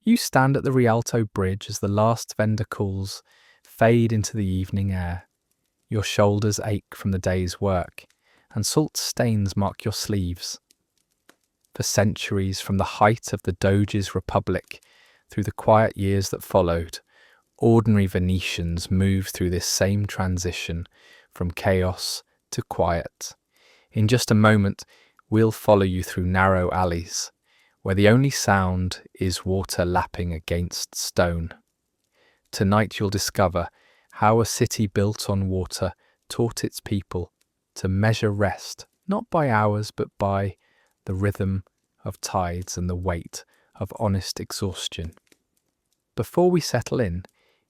You stand at the Rialto bridge as the last vendor calls fade into the evening air. Your shoulders ache from the day's work, and salt stains mark your sleeves. For centuries, from the height of the Doge's republic through the quiet years that followed, ordinary Venetians moved through this same transition from chaos to quiet. In just a moment, we'll follow you through narrow alleys, where the only sound is water lapping against stone. Tonight you'll discover how a city built on water taught its people to measure rest, not by hours but by the rhythm of tides and the weight of honest exhaustion. Before we settle in,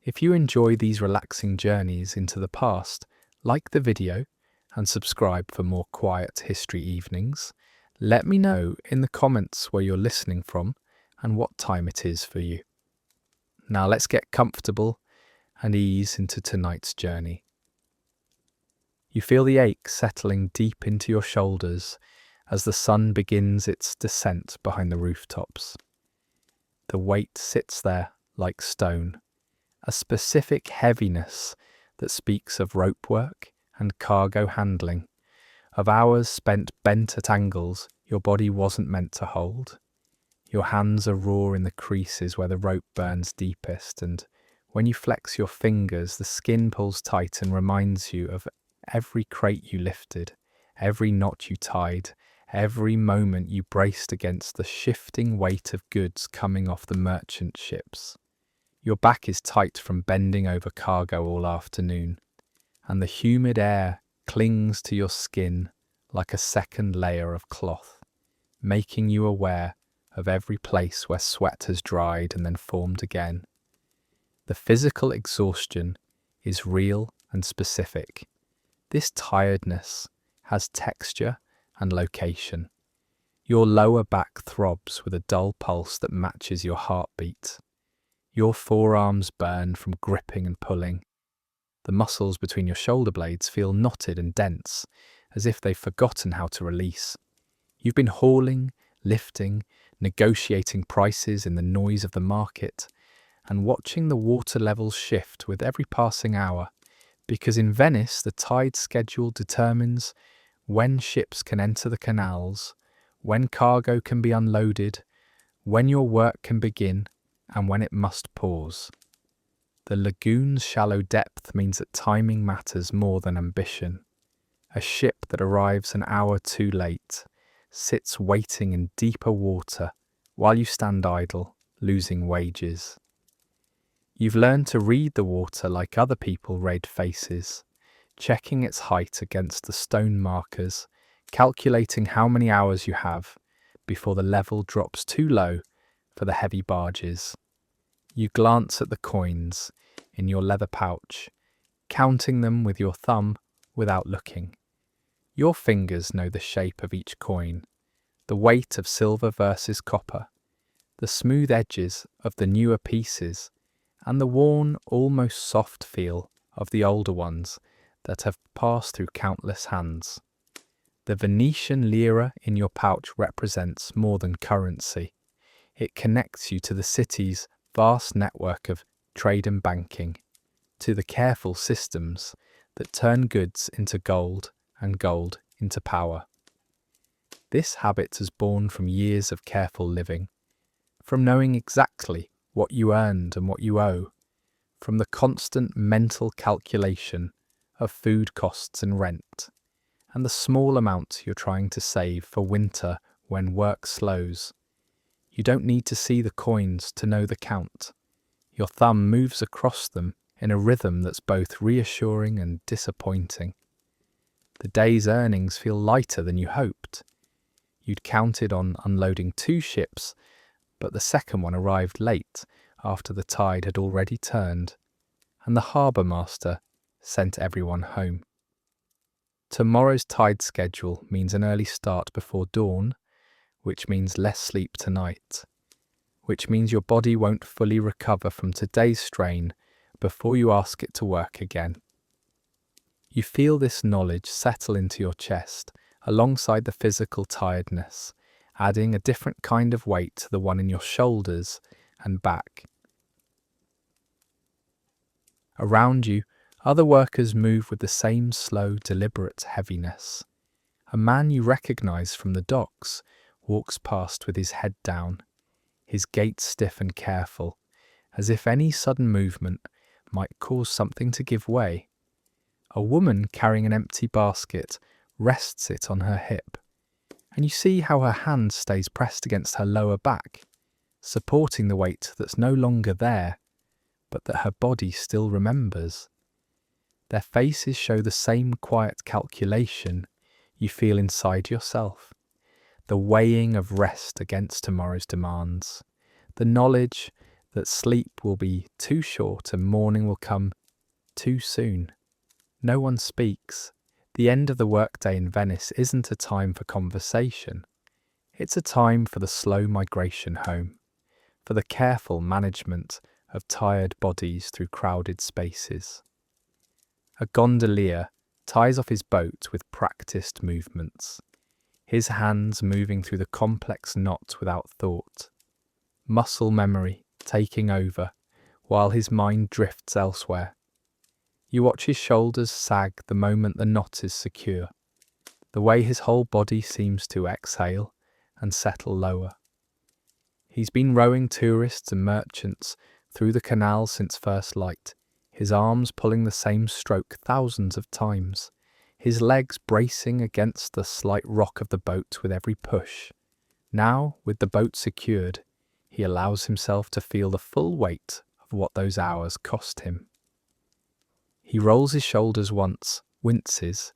if you enjoy these relaxing journeys into the past, like the video and subscribe for more quiet history evenings. Let me know in the comments where you're listening from and what time it is for you. Now let's get comfortable and ease into tonight's journey. You feel the ache settling deep into your shoulders as the sun begins its descent behind the rooftops. The weight sits there like stone, a specific heaviness that speaks of rope work and cargo handling, of hours spent bent at angles your body wasn't meant to hold. Your hands are raw in the creases where the rope burns deepest, and when you flex your fingers, the skin pulls tight and reminds you of every crate you lifted, every knot you tied, every moment you braced against the shifting weight of goods coming off the merchant ships. Your back is tight from bending over cargo all afternoon, and the humid air clings to your skin like a second layer of cloth, making you aware of every place where sweat has dried and then formed again. The physical exhaustion is real and specific. This tiredness has texture and location. Your lower back throbs with a dull pulse that matches your heartbeat. Your forearms burn from gripping and pulling. The muscles between your shoulder blades feel knotted and dense, as if they've forgotten how to release. You've been hauling, lifting, negotiating prices in the noise of the market, and watching the water levels shift with every passing hour, because in Venice the tide schedule determines when ships can enter the canals, when cargo can be unloaded, when your work can begin, and when it must pause. The lagoon's shallow depth means that timing matters more than ambition. A ship that arrives an hour too late sits waiting in deeper water while you stand idle, losing wages. You've learned to read the water like other people read faces, checking its height against the stone markers, calculating how many hours you have before the level drops too low for the heavy barges. You glance at the coins in your leather pouch, counting them with your thumb without looking. Your fingers know the shape of each coin, the weight of silver versus copper, the smooth edges of the newer pieces, and the worn, almost soft feel of the older ones that have passed through countless hands. The Venetian lira in your pouch represents more than currency. It connects you to the city's vast network of trade and banking, to the careful systems that turn goods into gold and gold into power. This habit is born from years of careful living, from knowing exactly what you earned and what you owe, from the constant mental calculation of food costs and rent, and the small amount you're trying to save for winter when work slows. You don't need to see the coins to know the count. Your thumb moves across them in a rhythm that's both reassuring and disappointing. The day's earnings feel lighter than you hoped. You'd counted on unloading 2 ships, but the second one arrived late after the tide had already turned, and the harbour master sent everyone home. Tomorrow's tide schedule means an early start before dawn, which means less sleep tonight, which means your body won't fully recover from today's strain before you ask it to work again. You feel this knowledge settle into your chest alongside the physical tiredness, adding a different kind of weight to the one in your shoulders and back. Around you, other workers move with the same slow, deliberate heaviness. A man you recognize from the docks walks past with his head down, his gait stiff and careful, as if any sudden movement might cause something to give way. A woman carrying an empty basket rests it on her hip, and you see how her hand stays pressed against her lower back, supporting the weight that's no longer there, but that her body still remembers. Their faces show the same quiet calculation you feel inside yourself, the weighing of rest against tomorrow's demands, the knowledge that sleep will be too short and morning will come too soon. No one speaks. The end of the workday in Venice isn't a time for conversation. It's a time for the slow migration home, for the careful management of tired bodies through crowded spaces. A gondolier ties off his boat with practiced movements, his hands moving through the complex knot without thought, muscle memory taking over while his mind drifts elsewhere. You watch his shoulders sag the moment the knot is secure, the way his whole body seems to exhale and settle lower. He's been rowing tourists and merchants through the canals since first light, his arms pulling the same stroke thousands of times, his legs bracing against the slight rock of the boat with every push. Now, with the boat secured, he allows himself to feel the full weight of what those hours cost him. He rolls his shoulders once, winces,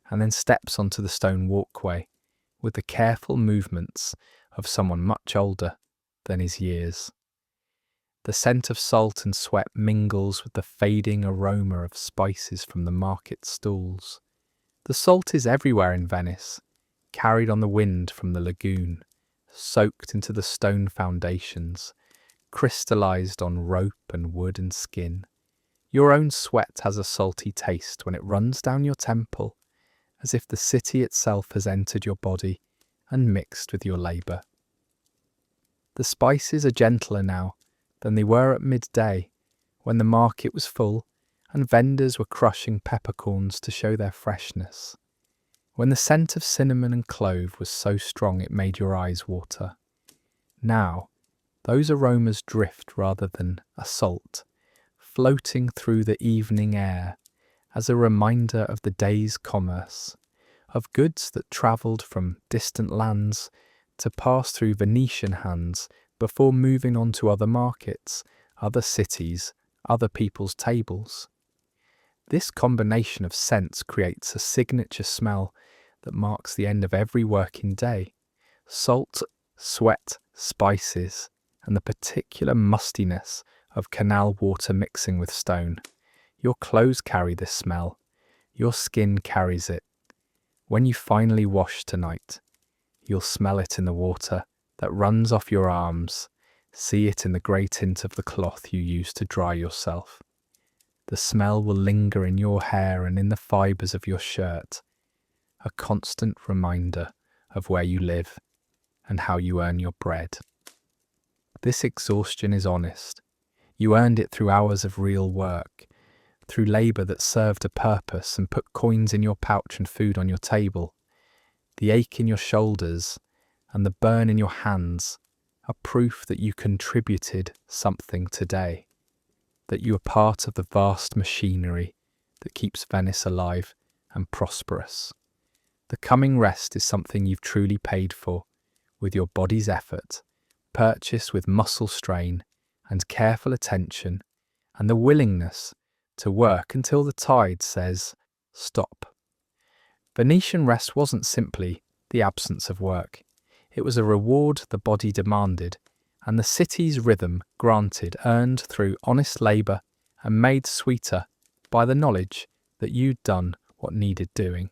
and then steps onto the stone walkway with the careful movements of someone much older than his years. The scent of salt and sweat mingles with the fading aroma of spices from the market stalls. The salt is everywhere in Venice, carried on the wind from the lagoon, soaked into the stone foundations, crystallized on rope and wood and skin. Your own sweat has a salty taste when it runs down your temple, as if the city itself has entered your body and mixed with your labour. The spices are gentler now than they were at midday, when the market was full and vendors were crushing peppercorns to show their freshness, when the scent of cinnamon and clove was so strong it made your eyes water. Now, those aromas drift rather than assault, floating through the evening air as a reminder of the day's commerce, of goods that travelled from distant lands to pass through Venetian hands before moving on to other markets, other cities, other people's tables. This combination of scents creates a signature smell that marks the end of every working day. Salt, sweat, spices, and the particular mustiness of canal water mixing with stone. Your clothes carry this smell. Your skin carries it. When you finally wash tonight, you'll smell it in the water that runs off your arms, see it in the grey tint of the cloth you use to dry yourself. The smell will linger in your hair and in the fibres of your shirt, a constant reminder of where you live and how you earn your bread. This exhaustion is honest. You earned it through hours of real work, through labour that served a purpose and put coins in your pouch and food on your table. The ache in your shoulders and the burn in your hands are proof that you contributed something today, that you are part of the vast machinery that keeps Venice alive and prosperous. The coming rest is something you've truly paid for, with your body's effort, purchased with muscle strain and careful attention, and the willingness to work until the tide says, stop. Venetian rest wasn't simply the absence of work. It was a reward the body demanded, and the city's rhythm granted, earned through honest labour and made sweeter by the knowledge that you'd done what needed doing.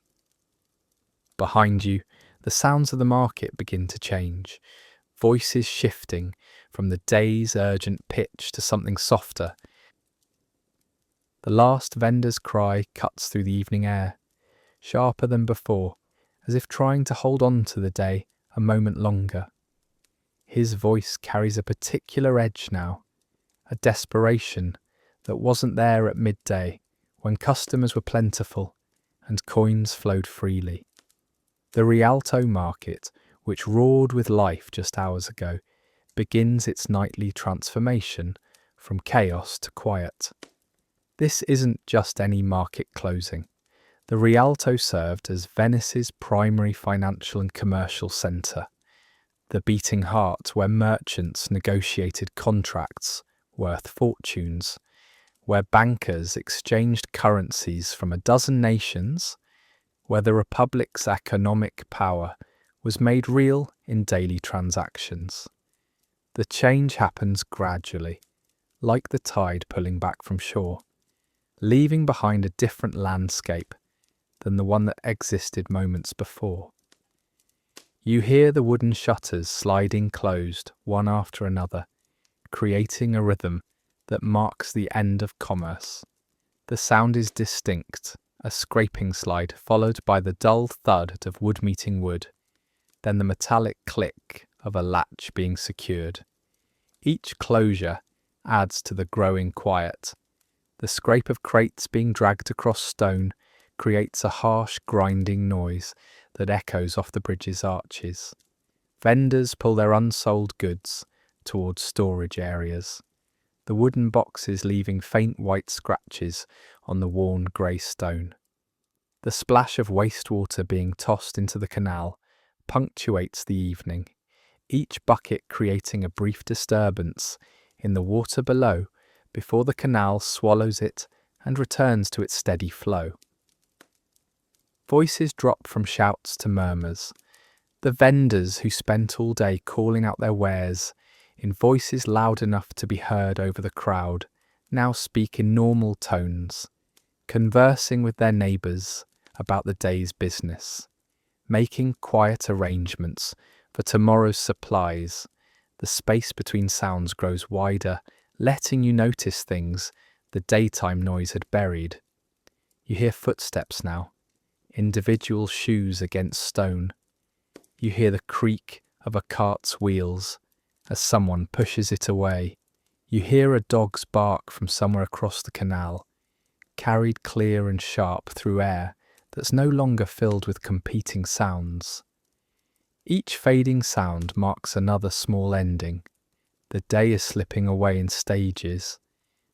Behind you, the sounds of the market begin to change, voices shifting from the day's urgent pitch to something softer. The last vendor's cry cuts through the evening air, sharper than before, as if trying to hold on to the day a moment longer. His voice carries a particular edge now, a desperation that wasn't there at midday when customers were plentiful and coins flowed freely. The Rialto market, which roared with life just hours ago, begins its nightly transformation from chaos to quiet. This isn't just any market closing. The Rialto served as Venice's primary financial and commercial centre, the beating heart where merchants negotiated contracts worth fortunes, where bankers exchanged currencies from a dozen nations, where the Republic's economic power was made real in daily transactions. The change happens gradually, like the tide pulling back from shore, leaving behind a different landscape than the one that existed moments before. You hear the wooden shutters sliding closed one after another, creating a rhythm that marks the end of commerce. The sound is distinct, a scraping slide followed by the dull thud of wood meeting wood, then the metallic click of a latch being secured. Each closure adds to the growing quiet. The scrape of crates being dragged across stone creates a harsh grinding noise that echoes off the bridge's arches. Vendors pull their unsold goods towards storage areas, the wooden boxes leaving faint white scratches on the worn grey stone. The splash of wastewater being tossed into the canal punctuates the evening, each bucket creating a brief disturbance in the water below before the canal swallows it and returns to its steady flow. Voices drop from shouts to murmurs. The vendors who spent all day calling out their wares in voices loud enough to be heard over the crowd now speak in normal tones, conversing with their neighbours about the day's business, making quiet arrangements for tomorrow's supplies. The space between sounds grows wider, letting you notice things the daytime noise had buried. You hear footsteps now, individual shoes against stone. You hear the creak of a cart's wheels as someone pushes it away. You hear a dog's bark from somewhere across the canal, carried clear and sharp through air that's no longer filled with competing sounds. Each fading sound marks another small ending. The day is slipping away in stages,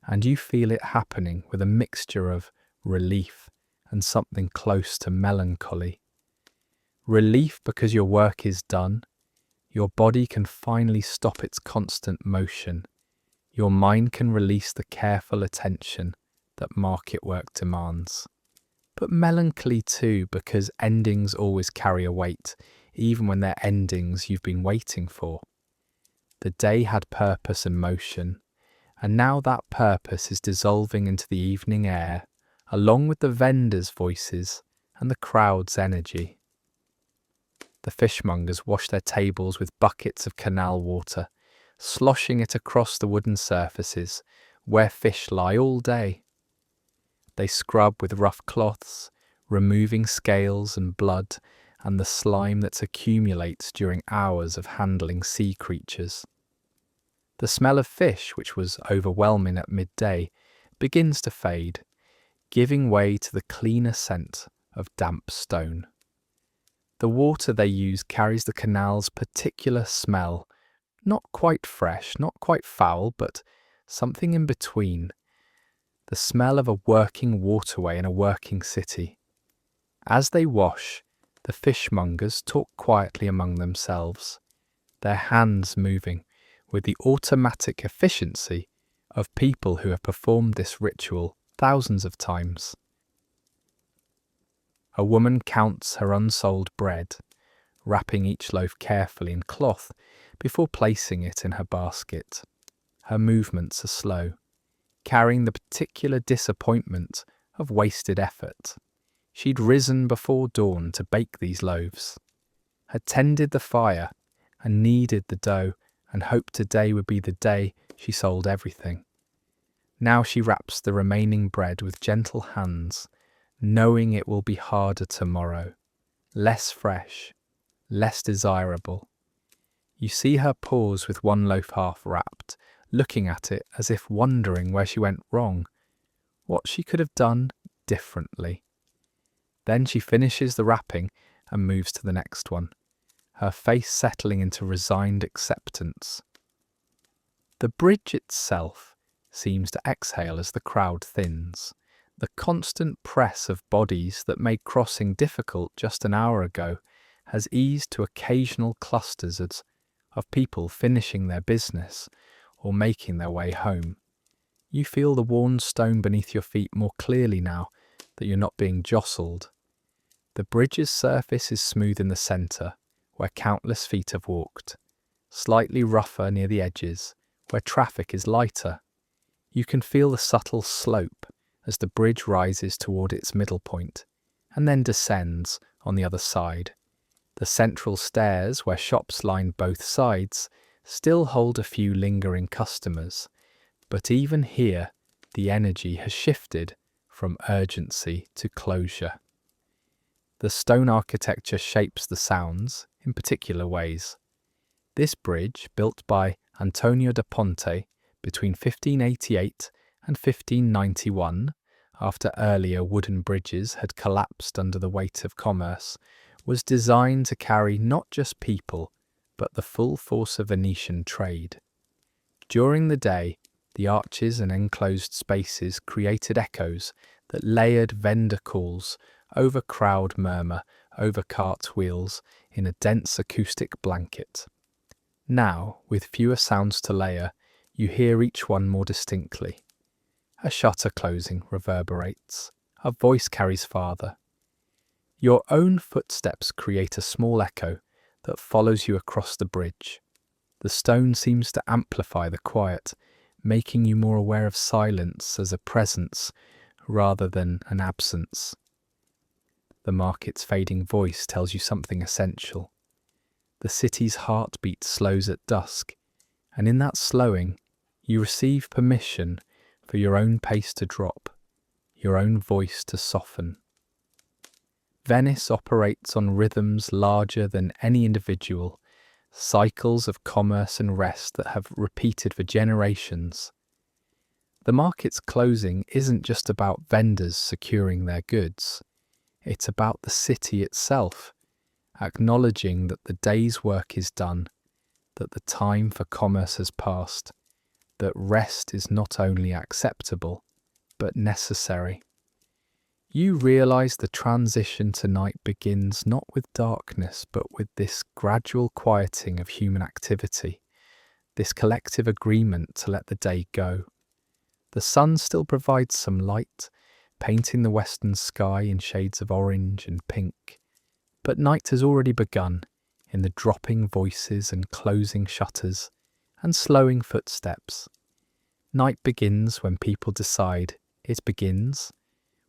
and you feel it happening with a mixture of relief and something close to melancholy. Relief because your work is done. Your body can finally stop its constant motion. Your mind can release the careful attention that market work demands. But melancholy too, because endings always carry a weight, even when they're endings you've been waiting for. The day had purpose and motion, and now that purpose is dissolving into the evening air, along with the vendors' voices and the crowd's energy. The fishmongers wash their tables with buckets of canal water, sloshing it across the wooden surfaces where fish lie all day. They scrub with rough cloths, removing scales and blood and the slime that accumulates during hours of handling sea creatures. The smell of fish, which was overwhelming at midday, begins to fade, giving way to the cleaner scent of damp stone. The water they use carries the canal's particular smell, not quite fresh, not quite foul, but something in between. The smell of a working waterway in a working city. As they wash, the fishmongers talk quietly among themselves, their hands moving with the automatic efficiency of people who have performed this ritual thousands of times. A woman counts her unsold bread, wrapping each loaf carefully in cloth before placing it in her basket. Her movements are slow, carrying the particular disappointment of wasted effort. She'd risen before dawn to bake these loaves, had tended the fire and kneaded the dough and hoped today would be the day she sold everything. Now she wraps the remaining bread with gentle hands, knowing it will be harder tomorrow, less fresh, less desirable. You see her pause with one loaf half wrapped, looking at it as if wondering where she went wrong, what she could have done differently. Then she finishes the wrapping and moves to the next one, her face settling into resigned acceptance. The bridge itself seems to exhale as the crowd thins. The constant press of bodies that made crossing difficult just an hour ago has eased to occasional clusters of people finishing their business or making their way home. You feel the worn stone beneath your feet more clearly now that you're not being jostled. The bridge's surface is smooth in the centre, where countless feet have walked, slightly rougher near the edges, where traffic is lighter. You can feel the subtle slope as the bridge rises toward its middle point, and then descends on the other side. The central stairs, where shops line both sides, still hold a few lingering customers, but even here the energy has shifted from urgency to closure. The stone architecture shapes the sounds in particular ways. This bridge, built by Antonio da Ponte between 1588 and 1591, after earlier wooden bridges had collapsed under the weight of commerce, was designed to carry not just people, but the full force of Venetian trade. During the day, the arches and enclosed spaces created echoes that layered vendor calls over crowd murmur, over cart wheels in a dense acoustic blanket. Now, with fewer sounds to layer, you hear each one more distinctly. A shutter closing reverberates. A voice carries farther. Your own footsteps create a small echo that follows you across the bridge. The stone seems to amplify the quiet, making you more aware of silence as a presence rather than an absence. The market's fading voice tells you something essential. The city's heartbeat slows at dusk, and in that slowing, you receive permission for your own pace to drop, your own voice to soften. Venice operates on rhythms larger than any individual, cycles of commerce and rest that have repeated for generations. The market's closing isn't just about vendors securing their goods. It's about the city itself, acknowledging that the day's work is done, that the time for commerce has passed, that rest is not only acceptable, but necessary. You realize the transition to night begins not with darkness, but with this gradual quieting of human activity, this collective agreement to let the day go. The sun still provides some light, painting the western sky in shades of orange and pink, but night has already begun in the dropping voices and closing shutters and slowing footsteps. Night begins when people decide it begins,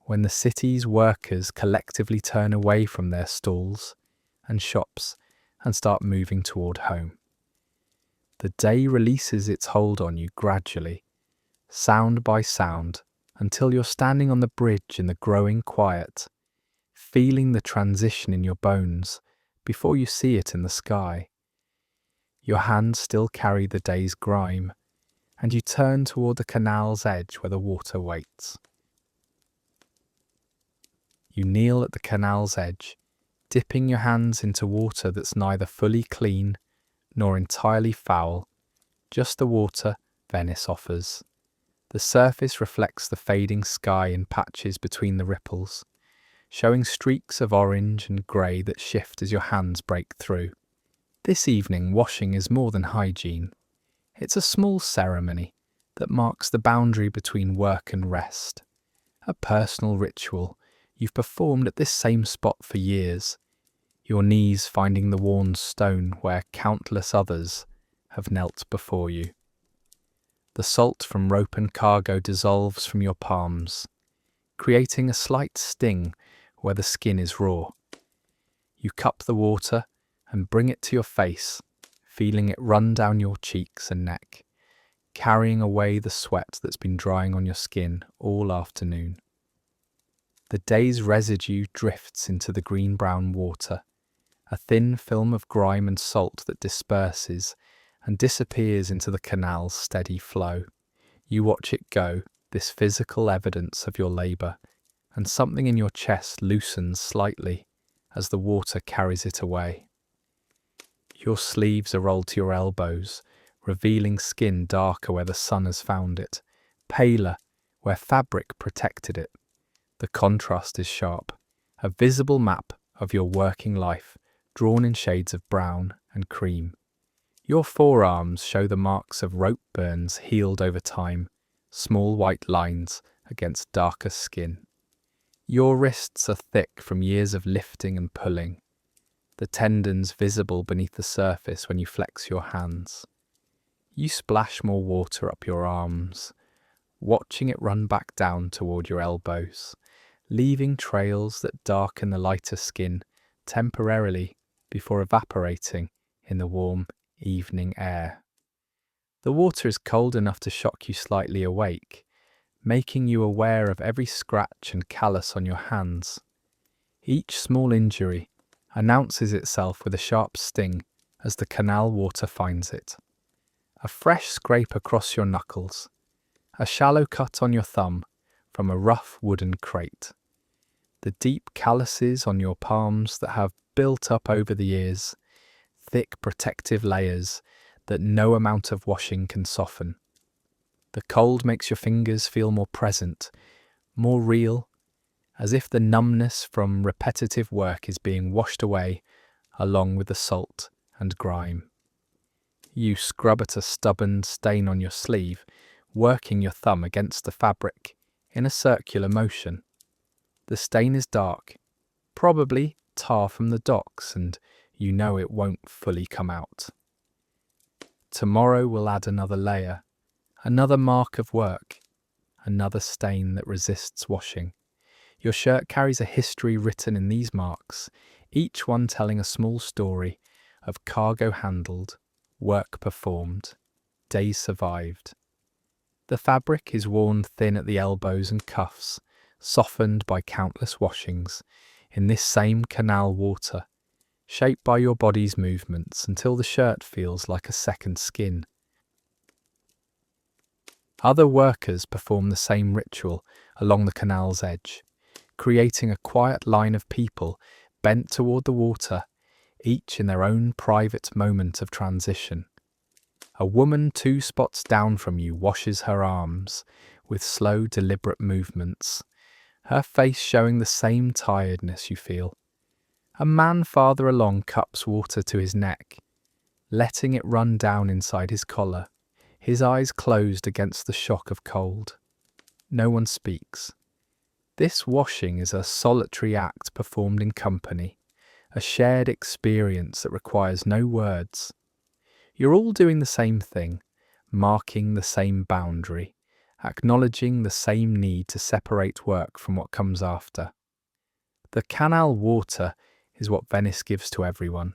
when the city's workers collectively turn away from their stalls and shops and start moving toward home. The day releases its hold on you gradually, sound by sound, until you're standing on the bridge in the growing quiet, feeling the transition in your bones before you see it in the sky. Your hands still carry the day's grime, and you turn toward the canal's edge where the water waits. You kneel at the canal's edge, dipping your hands into water that's neither fully clean nor entirely foul, just the water Venice offers. The surface reflects the fading sky in patches between the ripples, showing streaks of orange and grey that shift as your hands break through. This evening, washing is more than hygiene. It's a small ceremony that marks the boundary between work and rest, a personal ritual you've performed at this same spot for years, your knees finding the worn stone where countless others have knelt before you. The salt from rope and cargo dissolves from your palms, creating a slight sting where the skin is raw. You cup the water and bring it to your face, feeling it run down your cheeks and neck, carrying away the sweat that's been drying on your skin all afternoon. The day's residue drifts into the green-brown water, a thin film of grime and salt that disperses and disappears into the canal's steady flow. You watch it go, this physical evidence of your labour, and something in your chest loosens slightly as the water carries it away. Your sleeves are rolled to your elbows, revealing skin darker where the sun has found it, paler where fabric protected it. The contrast is sharp, a visible map of your working life, drawn in shades of brown and cream. Your forearms show the marks of rope burns healed over time, small white lines against darker skin. Your wrists are thick from years of lifting and pulling, the tendons visible beneath the surface when you flex your hands. You splash more water up your arms, watching it run back down toward your elbows, leaving trails that darken the lighter skin temporarily before evaporating in the warm evening air. The water is cold enough to shock you slightly awake, making you aware of every scratch and callus on your hands. Each small injury announces itself with a sharp sting as the canal water finds it. A fresh scrape across your knuckles, a shallow cut on your thumb from a rough wooden crate. The deep calluses on your palms that have built up over the years, thick protective layers that no amount of washing can soften. The cold makes your fingers feel more present, more real, as if the numbness from repetitive work is being washed away along with the salt and grime. You scrub at a stubborn stain on your sleeve, working your thumb against the fabric in a circular motion. The stain is dark, probably tar from the docks, and you know it won't fully come out. Tomorrow will add another layer, another mark of work, another stain that resists washing. Your shirt carries a history written in these marks, each one telling a small story of cargo handled, work performed, days survived. The fabric is worn thin at the elbows and cuffs, softened by countless washings, in this same canal water, shaped by your body's movements until the shirt feels like a second skin. Other workers perform the same ritual along the canal's edge, creating a quiet line of people bent toward the water, each in their own private moment of transition. A woman 2 spots down from you washes her arms with slow, deliberate movements, her face showing the same tiredness you feel. A man farther along cups water to his neck, letting it run down inside his collar, his eyes closed against the shock of cold. No one speaks. This washing is a solitary act performed in company, a shared experience that requires no words. You're all doing the same thing, marking the same boundary, acknowledging the same need to separate work from what comes after. The canal water is what Venice gives to everyone,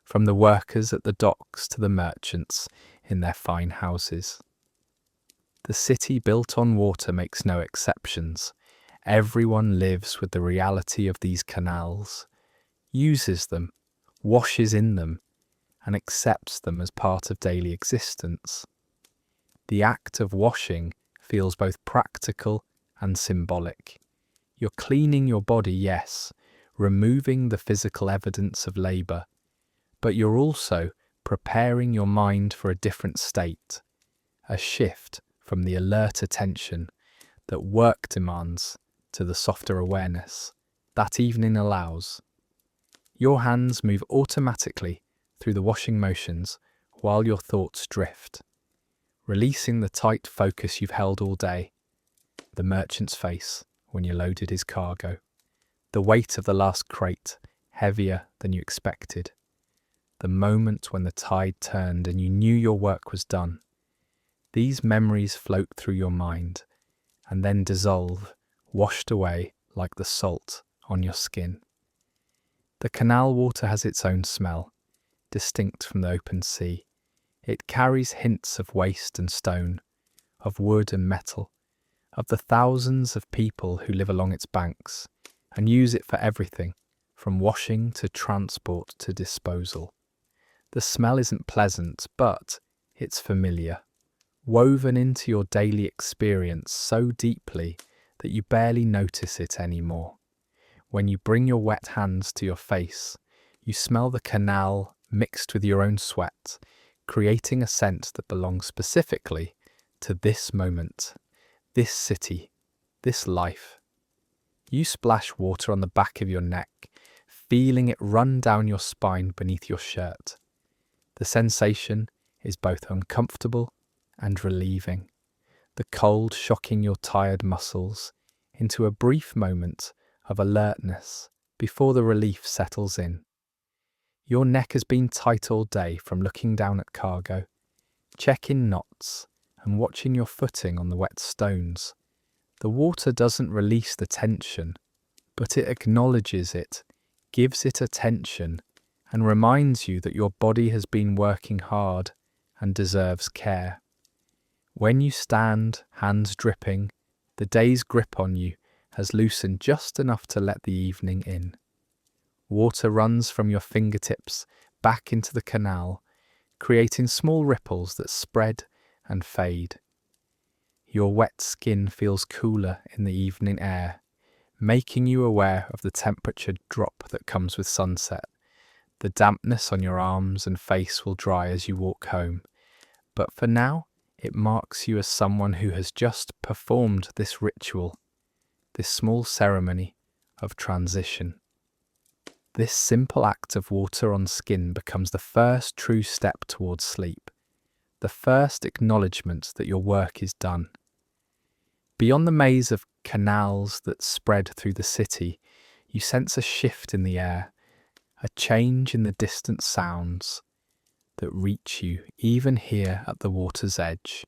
from the workers at the docks to the merchants in their fine houses. The city built on water makes no exceptions. Everyone lives with the reality of these canals, uses them, washes in them, and accepts them as part of daily existence. The act of washing feels both practical and symbolic. You're cleaning your body, yes, removing the physical evidence of labour, but you're also preparing your mind for a different state, a shift from the alert attention that work demands to the softer awareness that evening allows. Your hands move automatically through the washing motions while your thoughts drift, releasing the tight focus you've held all day. The merchant's face when you loaded his cargo, the weight of the last crate heavier than you expected, the moment when the tide turned and you knew your work was done. These memories float through your mind and then dissolve, washed away like the salt on your skin. The canal water has its own smell, distinct from the open sea. It carries hints of waste and stone, of wood and metal, of the thousands of people who live along its banks and use it for everything, from washing to transport to disposal. The smell isn't pleasant, but it's familiar, woven into your daily experience so deeply that you barely notice it anymore. When you bring your wet hands to your face, you smell the canal mixed with your own sweat, creating a scent that belongs specifically to this moment, this city, this life. You splash water on the back of your neck, feeling it run down your spine beneath your shirt. The sensation is both uncomfortable and relieving, the cold shocking your tired muscles into a brief moment of alertness before the relief settles in. Your neck has been tight all day from looking down at cargo, checking knots and watching your footing on the wet stones. The water doesn't release the tension, but it acknowledges it, gives it attention, and reminds you that your body has been working hard and deserves care. When you stand, hands dripping, the day's grip on you has loosened just enough to let the evening in. Water runs from your fingertips back into the canal, creating small ripples that spread and fade. Your wet skin feels cooler in the evening air, making you aware of the temperature drop that comes with sunset. The dampness on your arms and face will dry as you walk home, but for now, it marks you as someone who has just performed this ritual, this small ceremony of transition. This simple act of water on skin becomes the first true step towards sleep, the first acknowledgement that your work is done. Beyond the maze of canals that spread through the city, you sense a shift in the air, a change in the distant sounds that reach you even here at the water's edge.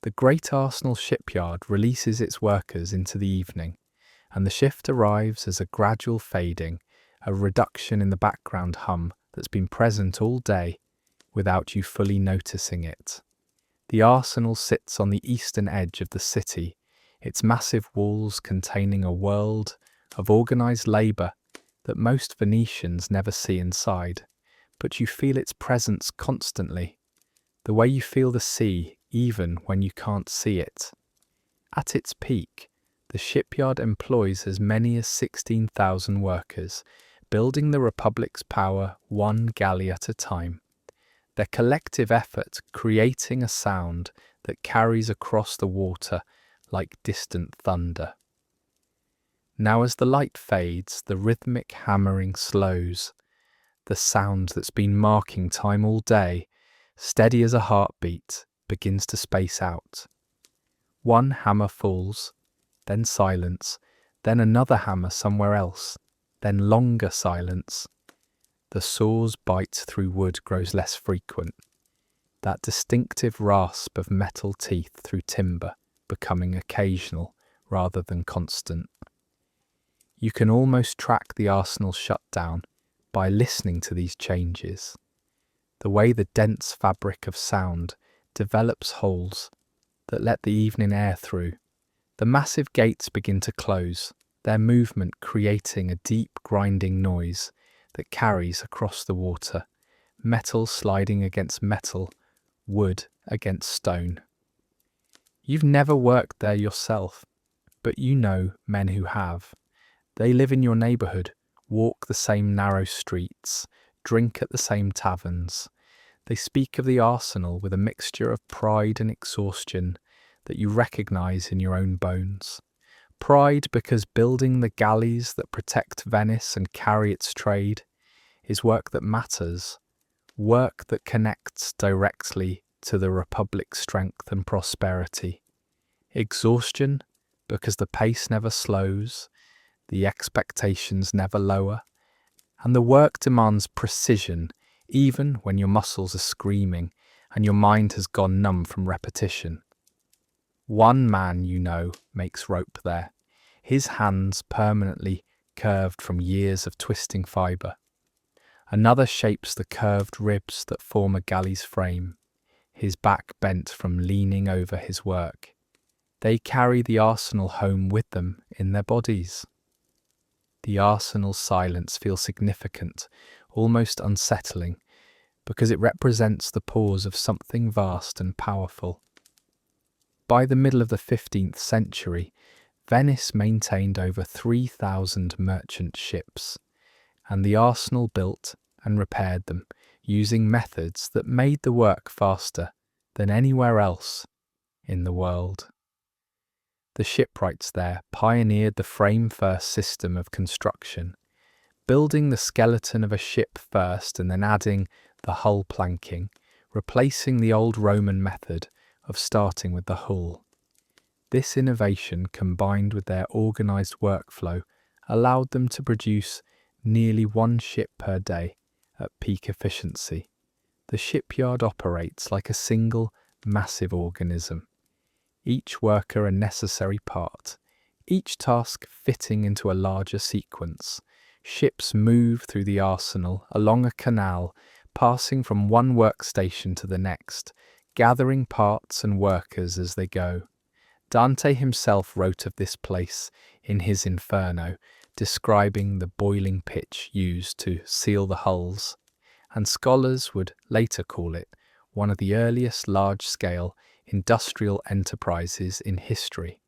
The Great Arsenal shipyard releases its workers into the evening, and the shift arrives as a gradual fading, a reduction in the background hum that's been present all day without you fully noticing it. The arsenal sits on the eastern edge of the city, its massive walls containing a world of organised labour that most Venetians never see inside, but you feel its presence constantly, the way you feel the sea even when you can't see it. At its peak, the shipyard employs as many as 16,000 workers, building the Republic's power one galley at a time. Their collective effort creating a sound that carries across the water like distant thunder. Now as the light fades, the rhythmic hammering slows. The sound that's been marking time all day, steady as a heartbeat, begins to space out. One hammer falls, then silence, then another hammer somewhere else, then longer silence. The saw's bite through wood grows less frequent, that distinctive rasp of metal teeth through timber becoming occasional rather than constant. You can almost track the arsenal shutdown by listening to these changes, the way the dense fabric of sound develops holes that let the evening air through. The massive gates begin to close, their movement creating a deep grinding noise that carries across the water, metal sliding against metal, wood against stone. You've never worked there yourself, but you know men who have. They live in your neighbourhood, walk the same narrow streets, drink at the same taverns. They speak of the arsenal with a mixture of pride and exhaustion that you recognise in your own bones. Pride because building the galleys that protect Venice and carry its trade is work that matters, work that connects directly to the Republic's strength and prosperity. Exhaustion because the pace never slows, the expectations never lower, and the work demands precision even when your muscles are screaming and your mind has gone numb from repetition. One man you know makes rope there, his hands permanently curved from years of twisting fibre. Another shapes the curved ribs that form a galley's frame, his back bent from leaning over his work. They carry the arsenal home with them in their bodies. The arsenal's silence feels significant, almost unsettling, because it represents the pause of something vast and powerful. By the middle of the 15th century, Venice maintained over 3,000 merchant ships, and the arsenal built and repaired them using methods that made the work faster than anywhere else in the world. The shipwrights there pioneered the frame-first system of construction, building the skeleton of a ship first and then adding the hull planking, replacing the old Roman method of starting with the hull. This innovation, combined with their organised workflow, allowed them to produce nearly one ship per day at peak efficiency. The shipyard operates like a single, massive organism, each worker a necessary part, each task fitting into a larger sequence. Ships move through the arsenal along a canal, passing from one workstation to the next, gathering parts and workers as they go. Dante himself wrote of this place in his Inferno, describing the boiling pitch used to seal the hulls, and scholars would later call it one of the earliest large-scale industrial enterprises in history.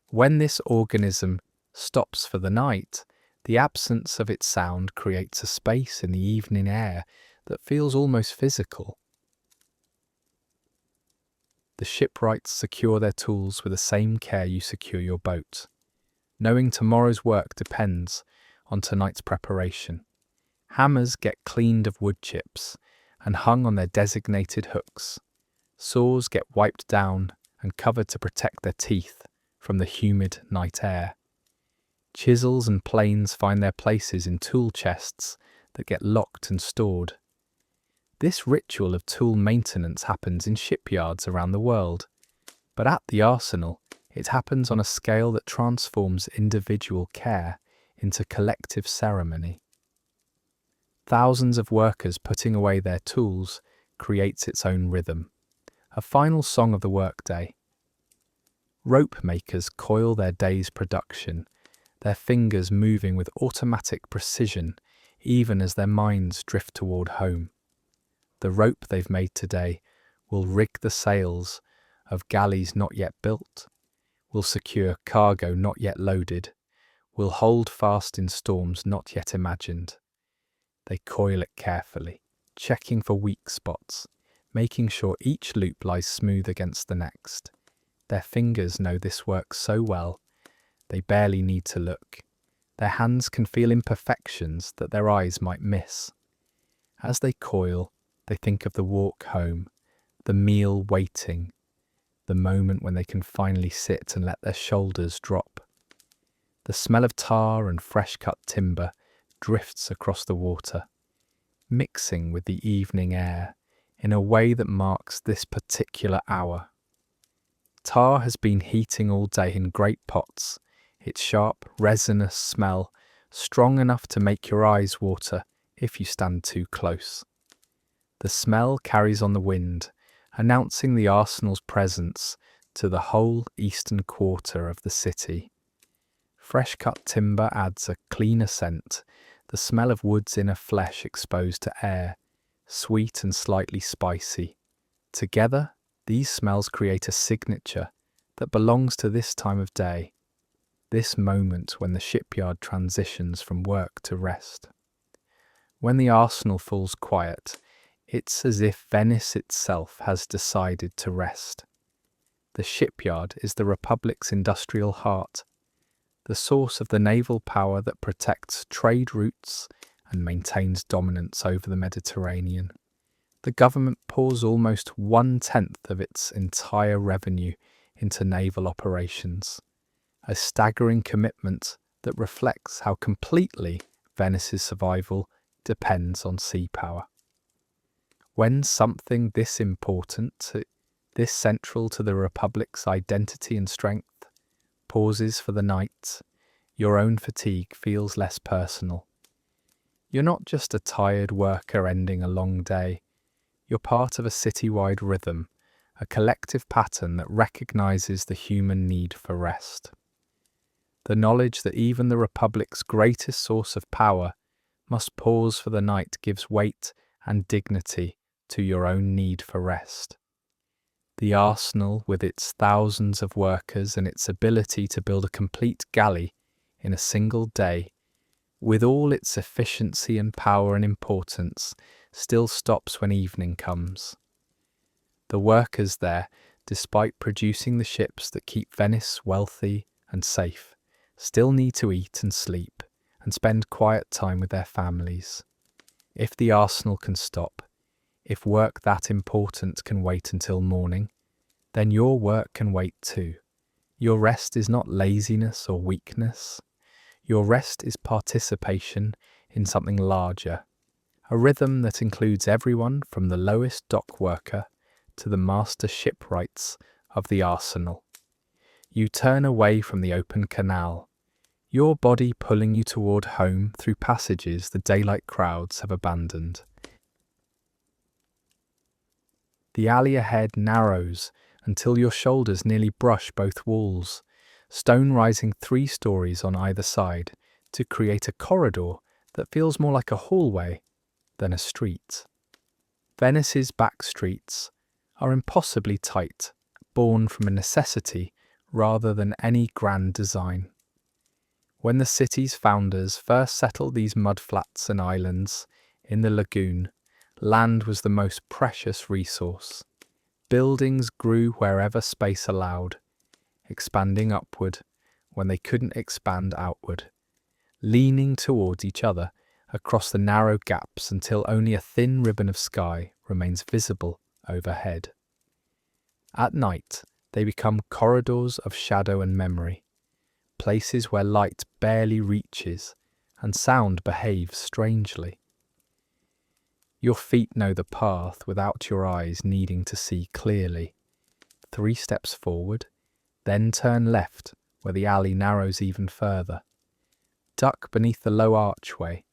When this organism stops for the night, the absence of its sound creates a space in the evening air that feels almost physical. The shipwrights secure their tools with the same care you secure your boat, knowing tomorrow's work depends on tonight's preparation. Hammers get cleaned of wood chips and hung on their designated hooks. Saws get wiped down and covered to protect their teeth from the humid night air. Chisels and planes find their places in tool chests that get locked and stored. This ritual of tool maintenance happens in shipyards around the world, but at the arsenal, it happens on a scale that transforms individual care into collective ceremony. Thousands of workers putting away their tools creates its own rhythm, a final song of the workday. Rope makers coil their day's production, their fingers moving with automatic precision even as their minds drift toward home. The rope they've made today will rig the sails of galleys not yet built, will secure cargo not yet loaded, will hold fast in storms not yet imagined. They coil it carefully, checking for weak spots, making sure each loop lies smooth against the next. Their fingers know this work so well, they barely need to look. Their hands can feel imperfections that their eyes might miss. As they coil, they think of the walk home, the meal waiting, the moment when they can finally sit and let their shoulders drop. The smell of tar and fresh-cut timber drifts across the water, mixing with the evening air in a way that marks this particular hour. Tar has been heating all day in great pots, its sharp, resinous smell strong enough to make your eyes water if you stand too close. The smell carries on the wind, announcing the arsenal's presence to the whole eastern quarter of the city. Fresh-cut timber adds a cleaner scent, the smell of wood's inner flesh exposed to air, sweet and slightly spicy. Together, these smells create a signature that belongs to this time of day, this moment when the shipyard transitions from work to rest. When the arsenal falls quiet, it's as if Venice itself has decided to rest. The shipyard is the Republic's industrial heart, the source of the naval power that protects trade routes and maintains dominance over the Mediterranean. The government pours almost 1/10 of its entire revenue into naval operations, a staggering commitment that reflects how completely Venice's survival depends on sea power. When something this important, this central to the Republic's identity and strength, pauses for the night, your own fatigue feels less personal. You're not just a tired worker ending a long day. You're part of a citywide rhythm, a collective pattern that recognizes the human need for rest. The knowledge that even the Republic's greatest source of power must pause for the night gives weight and dignity to your own need for rest. The arsenal, with its thousands of workers and its ability to build a complete galley in a single day, with all its efficiency and power and importance, still stops when evening comes. The workers there, despite producing the ships that keep Venice wealthy and safe, still need to eat and sleep and spend quiet time with their families. If the arsenal can stop, if work that important can wait until morning, then your work can wait too. Your rest is not laziness or weakness. Your rest is participation in something larger, a rhythm that includes everyone from the lowest dock worker to the master shipwrights of the arsenal. You turn away from the open canal, your body pulling you toward home through passages the daylight crowds have abandoned. The alley ahead narrows until your shoulders nearly brush both walls, stone rising 3 stories on either side to create a corridor that feels more like a hallway than a street. Venice's back streets are impossibly tight, born from a necessity rather than any grand design. When the city's founders first settled these mudflats and islands in the lagoon, land was the most precious resource. Buildings grew wherever space allowed, expanding upward when they couldn't expand outward, leaning towards each other across the narrow gaps until only a thin ribbon of sky remains visible overhead. At night, they become corridors of shadow and memory, places where light barely reaches and sound behaves strangely. Your feet know the path without your eyes needing to see clearly. 3 steps forward, then turn left where the alley narrows even further. Duck beneath the low archway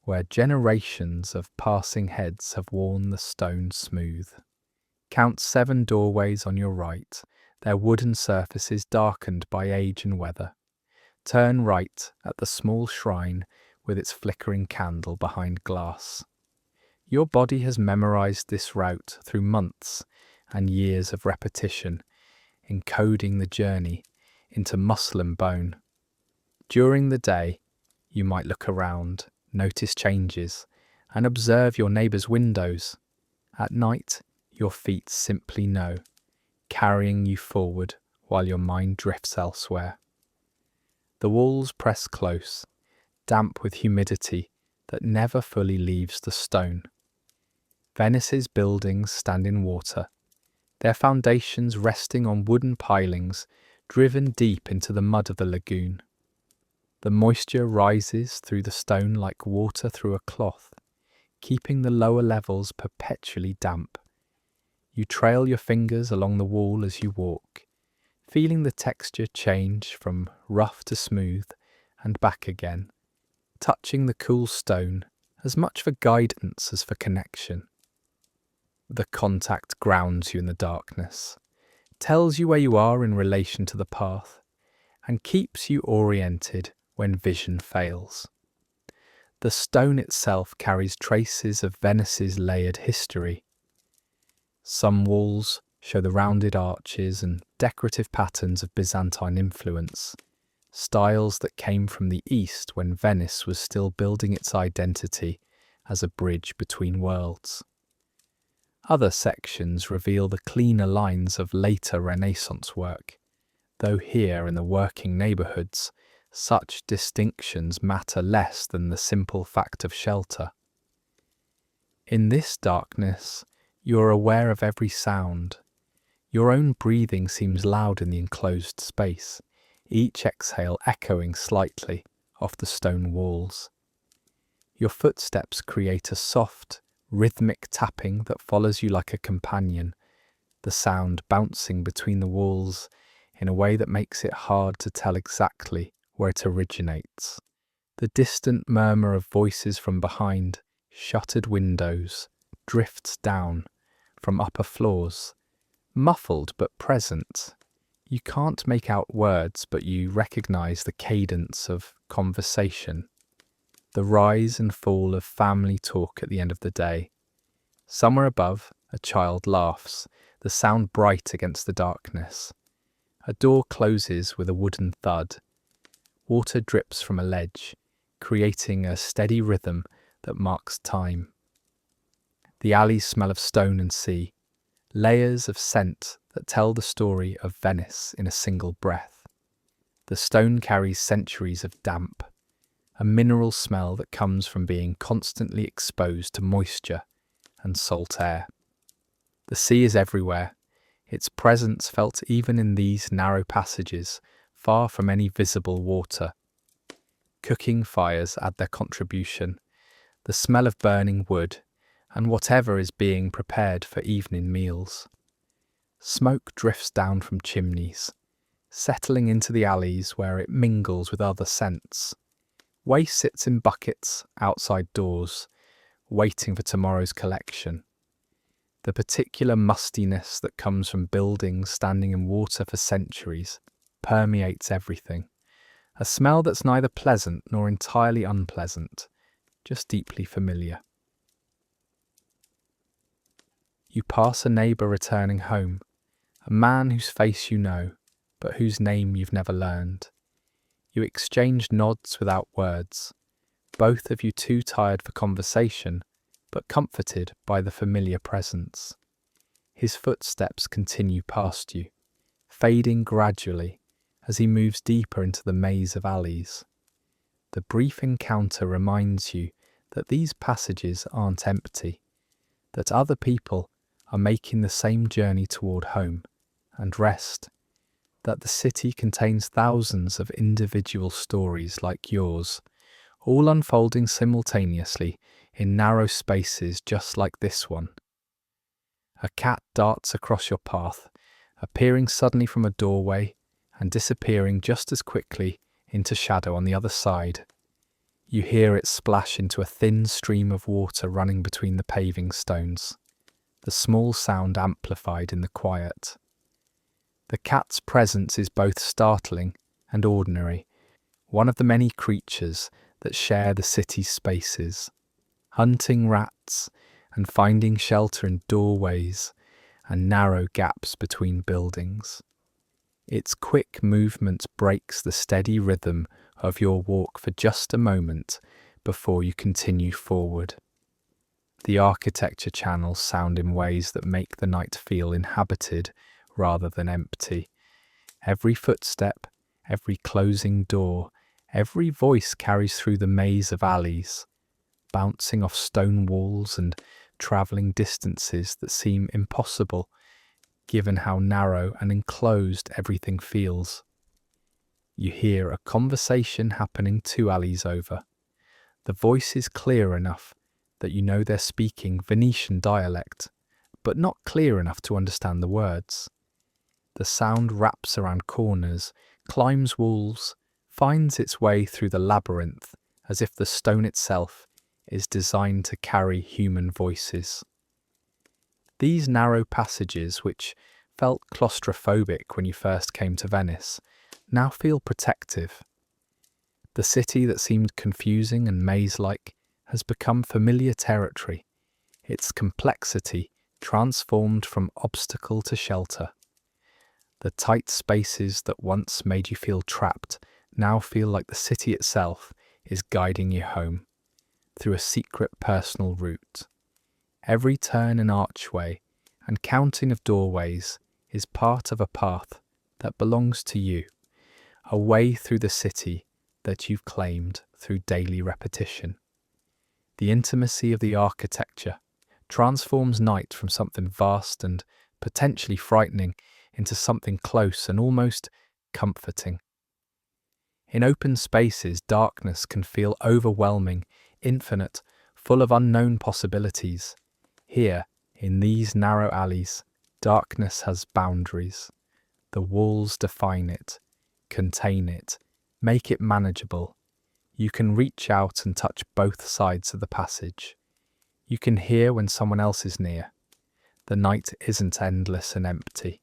where generations of passing heads have worn the stone smooth. Count 7 doorways on your right, their wooden surfaces darkened by age and weather. Turn right at the small shrine with its flickering candle behind glass. Your body has memorized this route through months and years of repetition, encoding the journey into muscle and bone. During the day, you might look around, notice changes, and observe your neighbour's windows. At night, your feet simply know, carrying you forward while your mind drifts elsewhere. The walls press close, damp with humidity that never fully leaves the stone. Venice's buildings stand in water, their foundations resting on wooden pilings driven deep into the mud of the lagoon. The moisture rises through the stone like water through a cloth, keeping the lower levels perpetually damp. You trail your fingers along the wall as you walk, feeling the texture change from rough to smooth and back again, touching the cool stone as much for guidance as for connection. The contact grounds you in the darkness, tells you where you are in relation to the path, and keeps you oriented when vision fails. The stone itself carries traces of Venice's layered history. Some walls show the rounded arches and decorative patterns of Byzantine influence, styles that came from the East when Venice was still building its identity as a bridge between worlds. Other sections reveal the cleaner lines of later Renaissance work, though here in the working neighbourhoods, such distinctions matter less than the simple fact of shelter. In this darkness, you're aware of every sound. Your own breathing seems loud in the enclosed space, each exhale echoing slightly off the stone walls. Your footsteps create a soft, rhythmic tapping that follows you like a companion, the sound bouncing between the walls in a way that makes it hard to tell exactly where it originates. The distant murmur of voices from behind shuttered windows drifts down from upper floors, muffled but present. You can't make out words, but you recognize the cadence of conversation, the rise and fall of family talk at the end of the day. Somewhere above, a child laughs, the sound bright against the darkness. A door closes with a wooden thud. Water drips from a ledge, creating a steady rhythm that marks time. The alleys smell of stone and sea, layers of scent that tell the story of Venice in a single breath. The stone carries centuries of damp, a mineral smell that comes from being constantly exposed to moisture and salt air. The sea is everywhere, its presence felt even in these narrow passages, far from any visible water. Cooking fires add their contribution, the smell of burning wood, and whatever is being prepared for evening meals. Smoke drifts down from chimneys, settling into the alleys where it mingles with other scents. Waste sits in buckets outside doors, waiting for tomorrow's collection. The particular mustiness that comes from buildings standing in water for centuries permeates everything. A smell that's neither pleasant nor entirely unpleasant, just deeply familiar. You pass a neighbour returning home, a man whose face you know, but whose name you've never learned. You exchange nods without words, both of you too tired for conversation, but comforted by the familiar presence. His footsteps continue past you, fading gradually as he moves deeper into the maze of alleys. The brief encounter reminds you that these passages aren't empty, that other people are making the same journey toward home and rest, that the city contains thousands of individual stories like yours, all unfolding simultaneously in narrow spaces just like this one. A cat darts across your path, appearing suddenly from a doorway and disappearing just as quickly into shadow on the other side. You hear it splash into a thin stream of water running between the paving stones, the small sound amplified in the quiet. The cat's presence is both startling and ordinary, one of the many creatures that share the city's spaces, hunting rats and finding shelter in doorways and narrow gaps between buildings. Its quick movement breaks the steady rhythm of your walk for just a moment before you continue forward. The architecture channels sound in ways that make the night feel inhabited rather than empty. Every footstep, every closing door, every voice carries through the maze of alleys, bouncing off stone walls and travelling distances that seem impossible, given how narrow and enclosed everything feels. You hear a conversation happening 2 alleys over. The voice is clear enough that you know they're speaking Venetian dialect, but not clear enough to understand the words. The sound wraps around corners, climbs walls, finds its way through the labyrinth as if the stone itself is designed to carry human voices. These narrow passages, which felt claustrophobic when you first came to Venice, now feel protective. The city that seemed confusing and maze-like has become familiar territory, its complexity transformed from obstacle to shelter. The tight spaces that once made you feel trapped now feel like the city itself is guiding you home, through a secret personal route. Every turn and archway and counting of doorways is part of a path that belongs to you, a way through the city that you've claimed through daily repetition. The intimacy of the architecture transforms night from something vast and potentially frightening into something close and almost comforting. In open spaces, darkness can feel overwhelming, infinite, full of unknown possibilities. Here, in these narrow alleys, darkness has boundaries. The walls define it, contain it, make it manageable. You can reach out and touch both sides of the passage. You can hear when someone else is near. The night isn't endless and empty.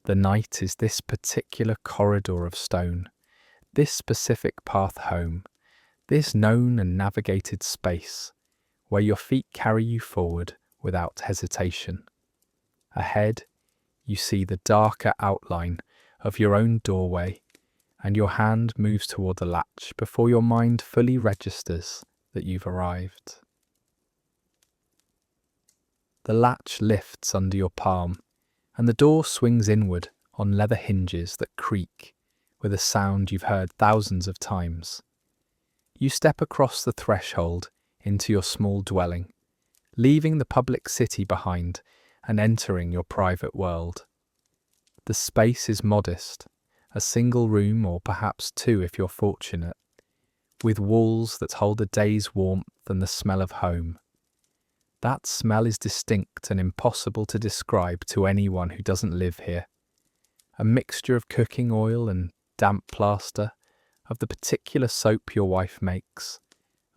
The night is this particular corridor of stone, this specific path home, this known and navigated space where your feet carry you forward without hesitation. Ahead, you see the darker outline of your own doorway, and your hand moves toward the latch before your mind fully registers that you've arrived. The latch lifts under your palm, and the door swings inward on leather hinges that creak with a sound you've heard thousands of times. You step across the threshold into your small dwelling, leaving the public city behind and entering your private world. The space is modest, a single room or perhaps two if you're fortunate, with walls that hold a day's warmth and the smell of home. That smell is distinct and impossible to describe to anyone who doesn't live here. A mixture of cooking oil and damp plaster, of the particular soap your wife makes,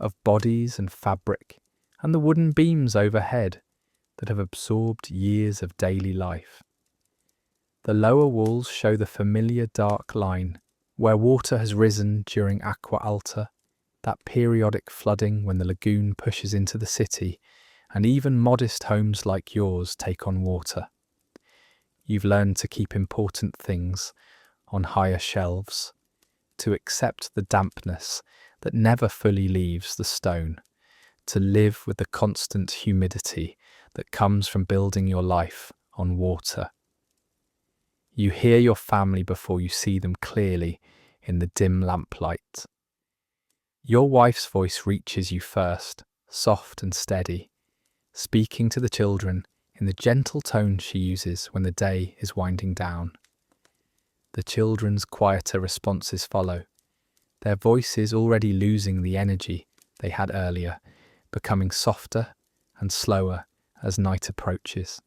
of bodies and fabric, and the wooden beams overhead that have absorbed years of daily life. The lower walls show the familiar dark line where water has risen during aqua alta, that periodic flooding when the lagoon pushes into the city, and even modest homes like yours take on water. You've learned to keep important things on higher shelves, to accept the dampness that never fully leaves the stone, to live with the constant humidity that comes from building your life on water. You hear your family before you see them clearly in the dim lamplight. Your wife's voice reaches you first, soft and steady, speaking to the children in the gentle tone she uses when the day is winding down. The children's quieter responses follow, their voices already losing the energy they had earlier, becoming softer and slower as night approaches.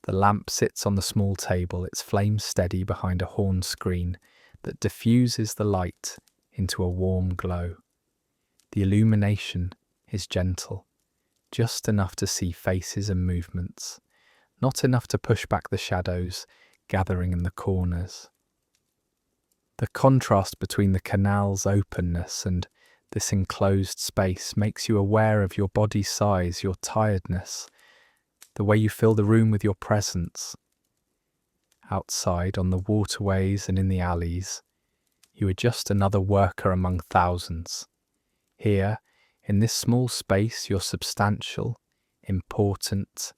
The lamp sits on the small table, its flame steady behind a horn screen that diffuses the light into a warm glow. The illumination is gentle, just enough to see faces and movements, not enough to push back the shadows gathering in the corners. The contrast between the canal's openness and this enclosed space makes you aware of your body's size, your tiredness, the way you fill the room with your presence. Outside, on the waterways and in the alleys, you are just another worker among thousands. Here, in this small space, you're substantial, important,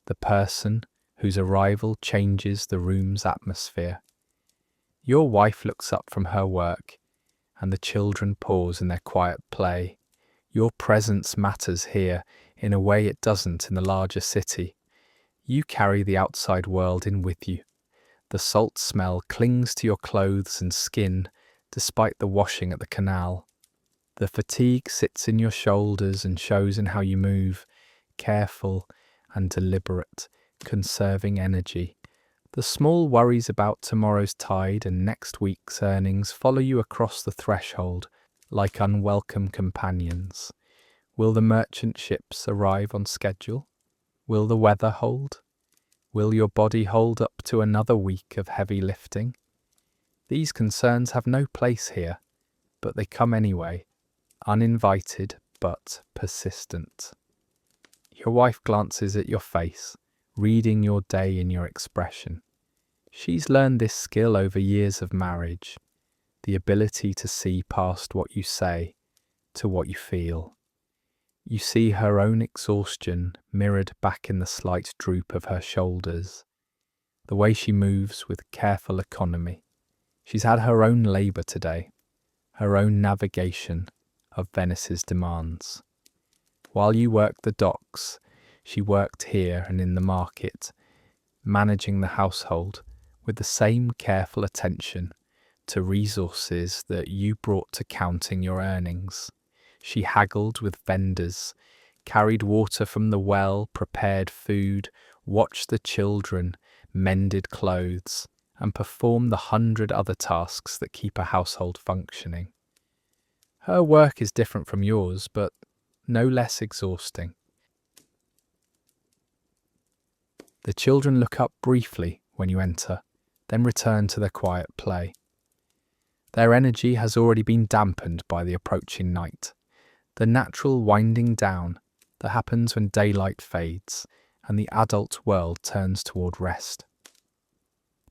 the person whose arrival changes the room's atmosphere. Your wife looks up from her work, and the children pause in their quiet play. Your presence matters here in a way it doesn't in the larger city. You carry the outside world in with you. The salt smell clings to your clothes and skin despite the washing at the canal. The fatigue sits in your shoulders and shows in how you move, careful and deliberate, conserving energy. The small worries about tomorrow's tide and next week's earnings follow you across the threshold like unwelcome companions. Will the merchant ships arrive on schedule? Will the weather hold? Will your body hold up to another week of heavy lifting? These concerns have no place here, but they come anyway, uninvited but persistent. Your wife glances at your face, reading your day in your expression. She's learned this skill over years of marriage, the ability to see past what you say to what you feel. You see her own exhaustion mirrored back in the slight droop of her shoulders, the way she moves with careful economy. She's had her own labour today, her own navigation of Venice's demands. While you worked the docks, she worked here and in the market, managing the household with the same careful attention to resources that you brought to counting your earnings. She haggled with vendors, carried water from the well, prepared food, watched the children, mended clothes, and performed the 100 other tasks that keep a household functioning. Her work is different from yours, but no less exhausting. The children look up briefly when you enter, then return to their quiet play. Their energy has already been dampened by the approaching night, the natural winding down that happens when daylight fades and the adult world turns toward rest.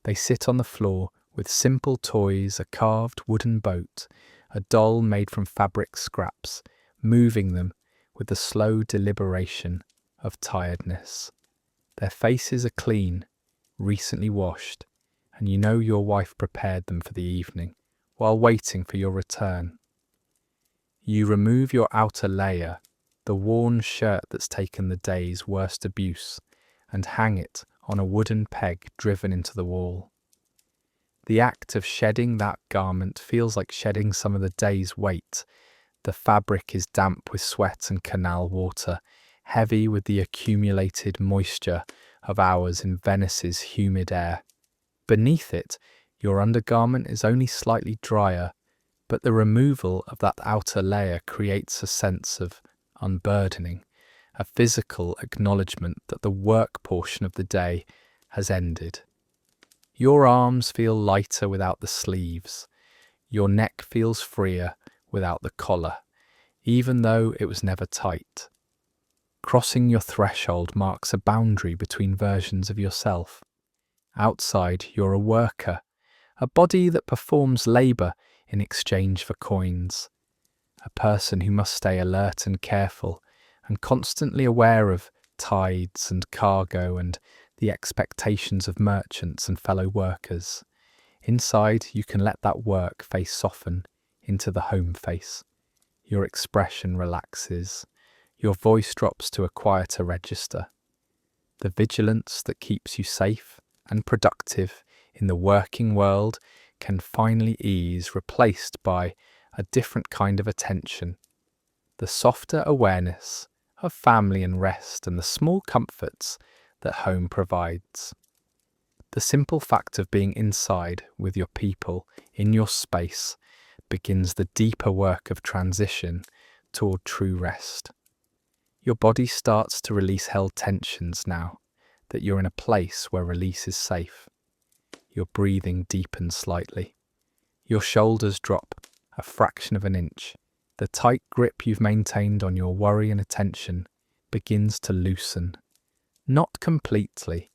They sit on the floor with simple toys, a carved wooden boat, a doll made from fabric scraps, moving them with the slow deliberation of tiredness. Their faces are clean, recently washed, and you know your wife prepared them for the evening while waiting for your return. You remove your outer layer, the worn shirt that's taken the day's worst abuse, and hang it on a wooden peg driven into the wall. The act of shedding that garment feels like shedding some of the day's weight. The fabric is damp with sweat and canal water, heavy with the accumulated moisture of hours in Venice's humid air. Beneath it, your undergarment is only slightly drier, but the removal of that outer layer creates a sense of unburdening, a physical acknowledgement that the work portion of the day has ended. Your arms feel lighter without the sleeves. Your neck feels freer without the collar, even though it was never tight. Crossing your threshold marks a boundary between versions of yourself. Outside, you're a worker, a body that performs labour in exchange for coins, a person who must stay alert and careful and constantly aware of tides and cargo and the expectations of merchants and fellow workers. Inside, you can let that work face soften into the home face. Your expression relaxes. Your voice drops to a quieter register. The vigilance that keeps you safe and productive in the working world can finally ease, replaced by a different kind of attention. The softer awareness of family and rest and the small comforts that home provides. The simple fact of being inside with your people, in your space, begins the deeper work of transition toward true rest. Your body starts to release held tensions now that you're in a place where release is safe. Your breathing deepens slightly. Your shoulders drop a fraction of an inch. The tight grip you've maintained on your worry and attention begins to loosen. Not completely,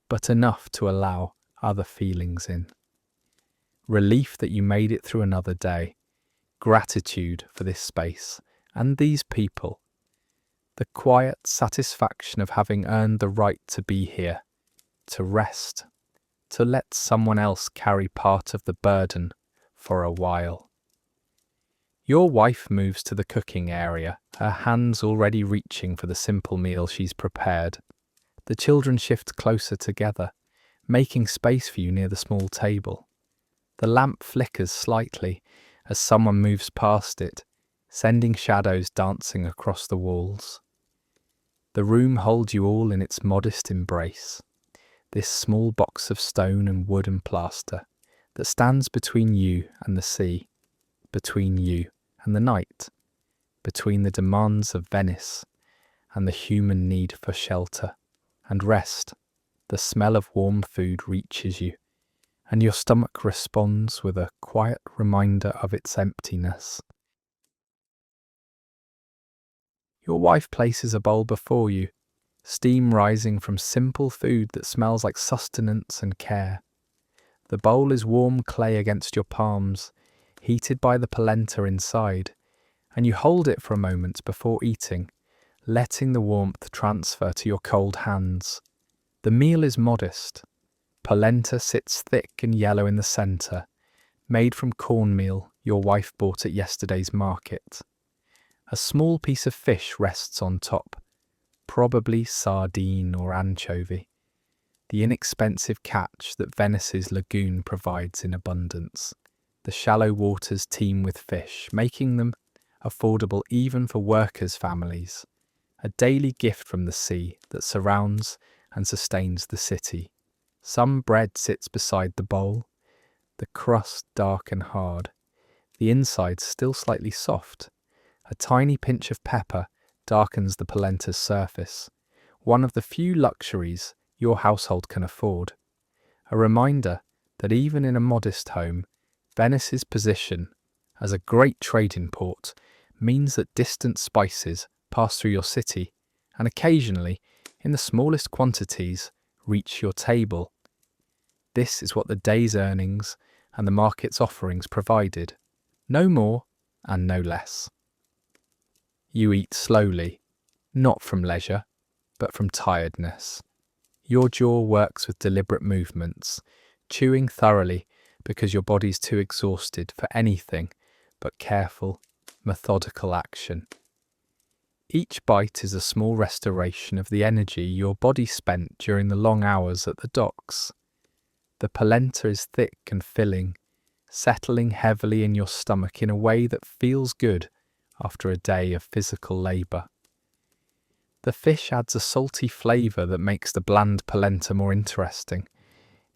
but enough to allow other feelings in. Relief that you made it through another day. Gratitude for this space and these people. The quiet satisfaction of having earned the right to be here, to rest, to let someone else carry part of the burden for a while. Your wife moves to the cooking area, her hands already reaching for the simple meal she's prepared. The children shift closer together, making space for you near the small table. The lamp flickers slightly as someone moves past it, sending shadows dancing across the walls. The room holds you all in its modest embrace, this small box of stone and wood and plaster that stands between you and the sea, between you and the night, between the demands of Venice and the human need for shelter and rest. The smell of warm food reaches you, and your stomach responds with a quiet reminder of its emptiness. Your wife places a bowl before you, steam rising from simple food that smells like sustenance and care. The bowl is warm clay against your palms, heated by the polenta inside, and you hold it for a moment before eating, letting the warmth transfer to your cold hands. The meal is modest. Polenta sits thick and yellow in the centre, made from cornmeal your wife bought at yesterday's market. A small piece of fish rests on top, probably sardine or anchovy, the inexpensive catch that Venice's lagoon provides in abundance. The shallow waters teem with fish, making them affordable even for workers' families, a daily gift from the sea that surrounds and sustains the city. Some bread sits beside the bowl, the crust dark and hard, the inside still slightly soft. A tiny pinch of pepper darkens the polenta's surface, one of the few luxuries your household can afford. A reminder that even in a modest home, Venice's position as a great trading port means that distant spices pass through your city and occasionally, in the smallest quantities, reach your table. This is what the day's earnings and the market's offerings provided, no more and no less. You eat slowly, not from leisure, but from tiredness. Your jaw works with deliberate movements, chewing thoroughly because your body's too exhausted for anything but careful, methodical action. Each bite is a small restoration of the energy your body spent during the long hours at the docks. The polenta is thick and filling, settling heavily in your stomach in a way that feels good after a day of physical labour. The fish adds a salty flavour that makes the bland polenta more interesting,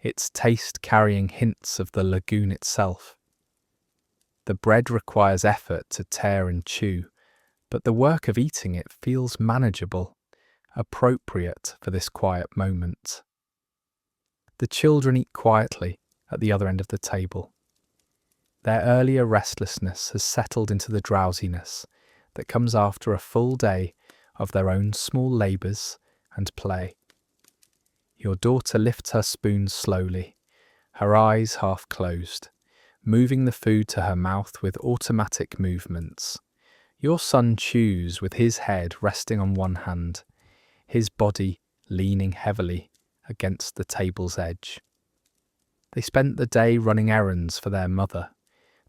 its taste carrying hints of the lagoon itself. The bread requires effort to tear and chew, but the work of eating it feels manageable, appropriate for this quiet moment. The children eat quietly at the other end of the table. Their earlier restlessness has settled into the drowsiness that comes after a full day of their own small labours and play. Your daughter lifts her spoon slowly, her eyes half closed, moving the food to her mouth with automatic movements. Your son chews with his head resting on one hand, his body leaning heavily against the table's edge. They spent the day running errands for their mother,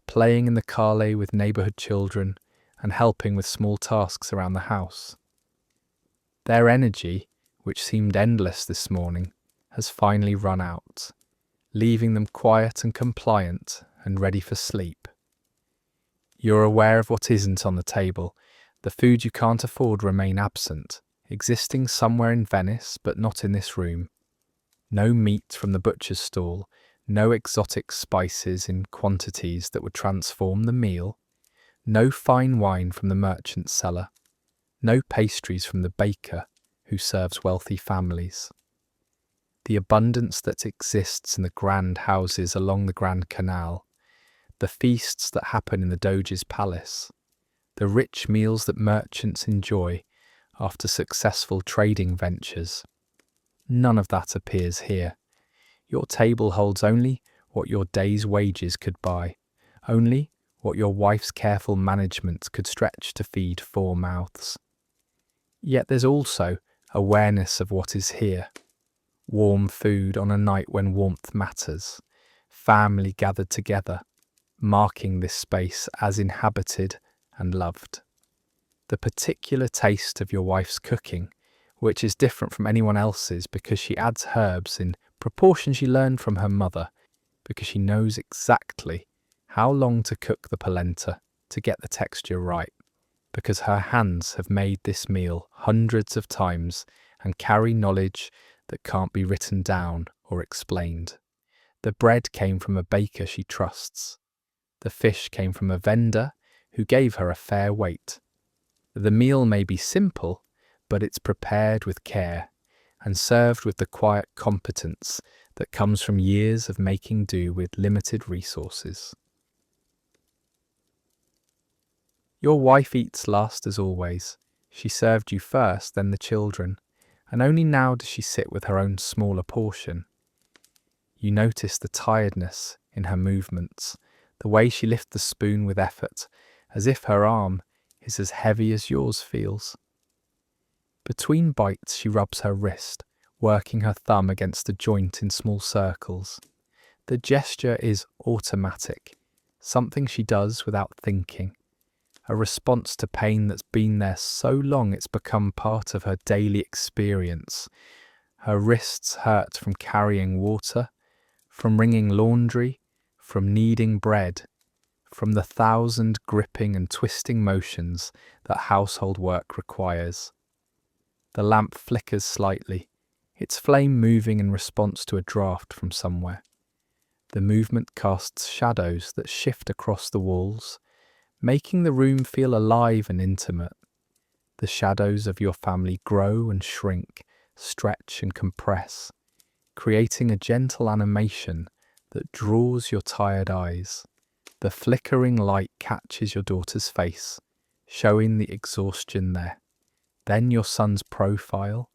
playing in the calle with neighbourhood children and helping with small tasks around the house. Their energy, which seemed endless this morning, has finally run out, leaving them quiet and compliant and ready for sleep. You're aware of what isn't on the table. The food you can't afford remain absent, existing somewhere in Venice but not in this room. No meat from the butcher's stall, no exotic spices in quantities that would transform the meal, no fine wine from the merchant's cellar, no pastries from the baker who serves wealthy families. The abundance that exists in the grand houses along the Grand Canal, the feasts that happen in the Doge's palace, the rich meals that merchants enjoy after successful trading ventures. None of that appears here. Your table holds only what your day's wages could buy, only what your wife's careful management could stretch to feed 4 mouths. Yet there's also awareness of what is here. Warm food on a night when warmth matters, family gathered together, marking this space as inhabited and loved. The particular taste of your wife's cooking, which is different from anyone else's because she adds herbs in proportion she learned from her mother, because she knows exactly how long to cook the polenta to get the texture right, because her hands have made this meal hundreds of times and carry knowledge that can't be written down or explained. The bread came from a baker she trusts. The fish came from a vendor who gave her a fair weight. The meal may be simple, but it's prepared with care and served with the quiet competence that comes from years of making do with limited resources. Your wife eats last as always. She served you first, then the children, and only now does she sit with her own smaller portion. You notice the tiredness in her movements, the way she lifts the spoon with effort, as if her arm is as heavy as yours feels. Between bites she rubs her wrist, working her thumb against a joint in small circles. The gesture is automatic, something she does without thinking, a response to pain that's been there so long it's become part of her daily experience. Her wrists hurt from carrying water, from wringing laundry, from kneading bread, from the 1,000 gripping and twisting motions that household work requires. The lamp flickers slightly, its flame moving in response to a draft from somewhere. The movement casts shadows that shift across the walls, making the room feel alive and intimate. The shadows of your family grow and shrink, stretch and compress, creating a gentle animation that draws your tired eyes. The flickering light catches your daughter's face, showing the exhaustion there. Then your son's profile,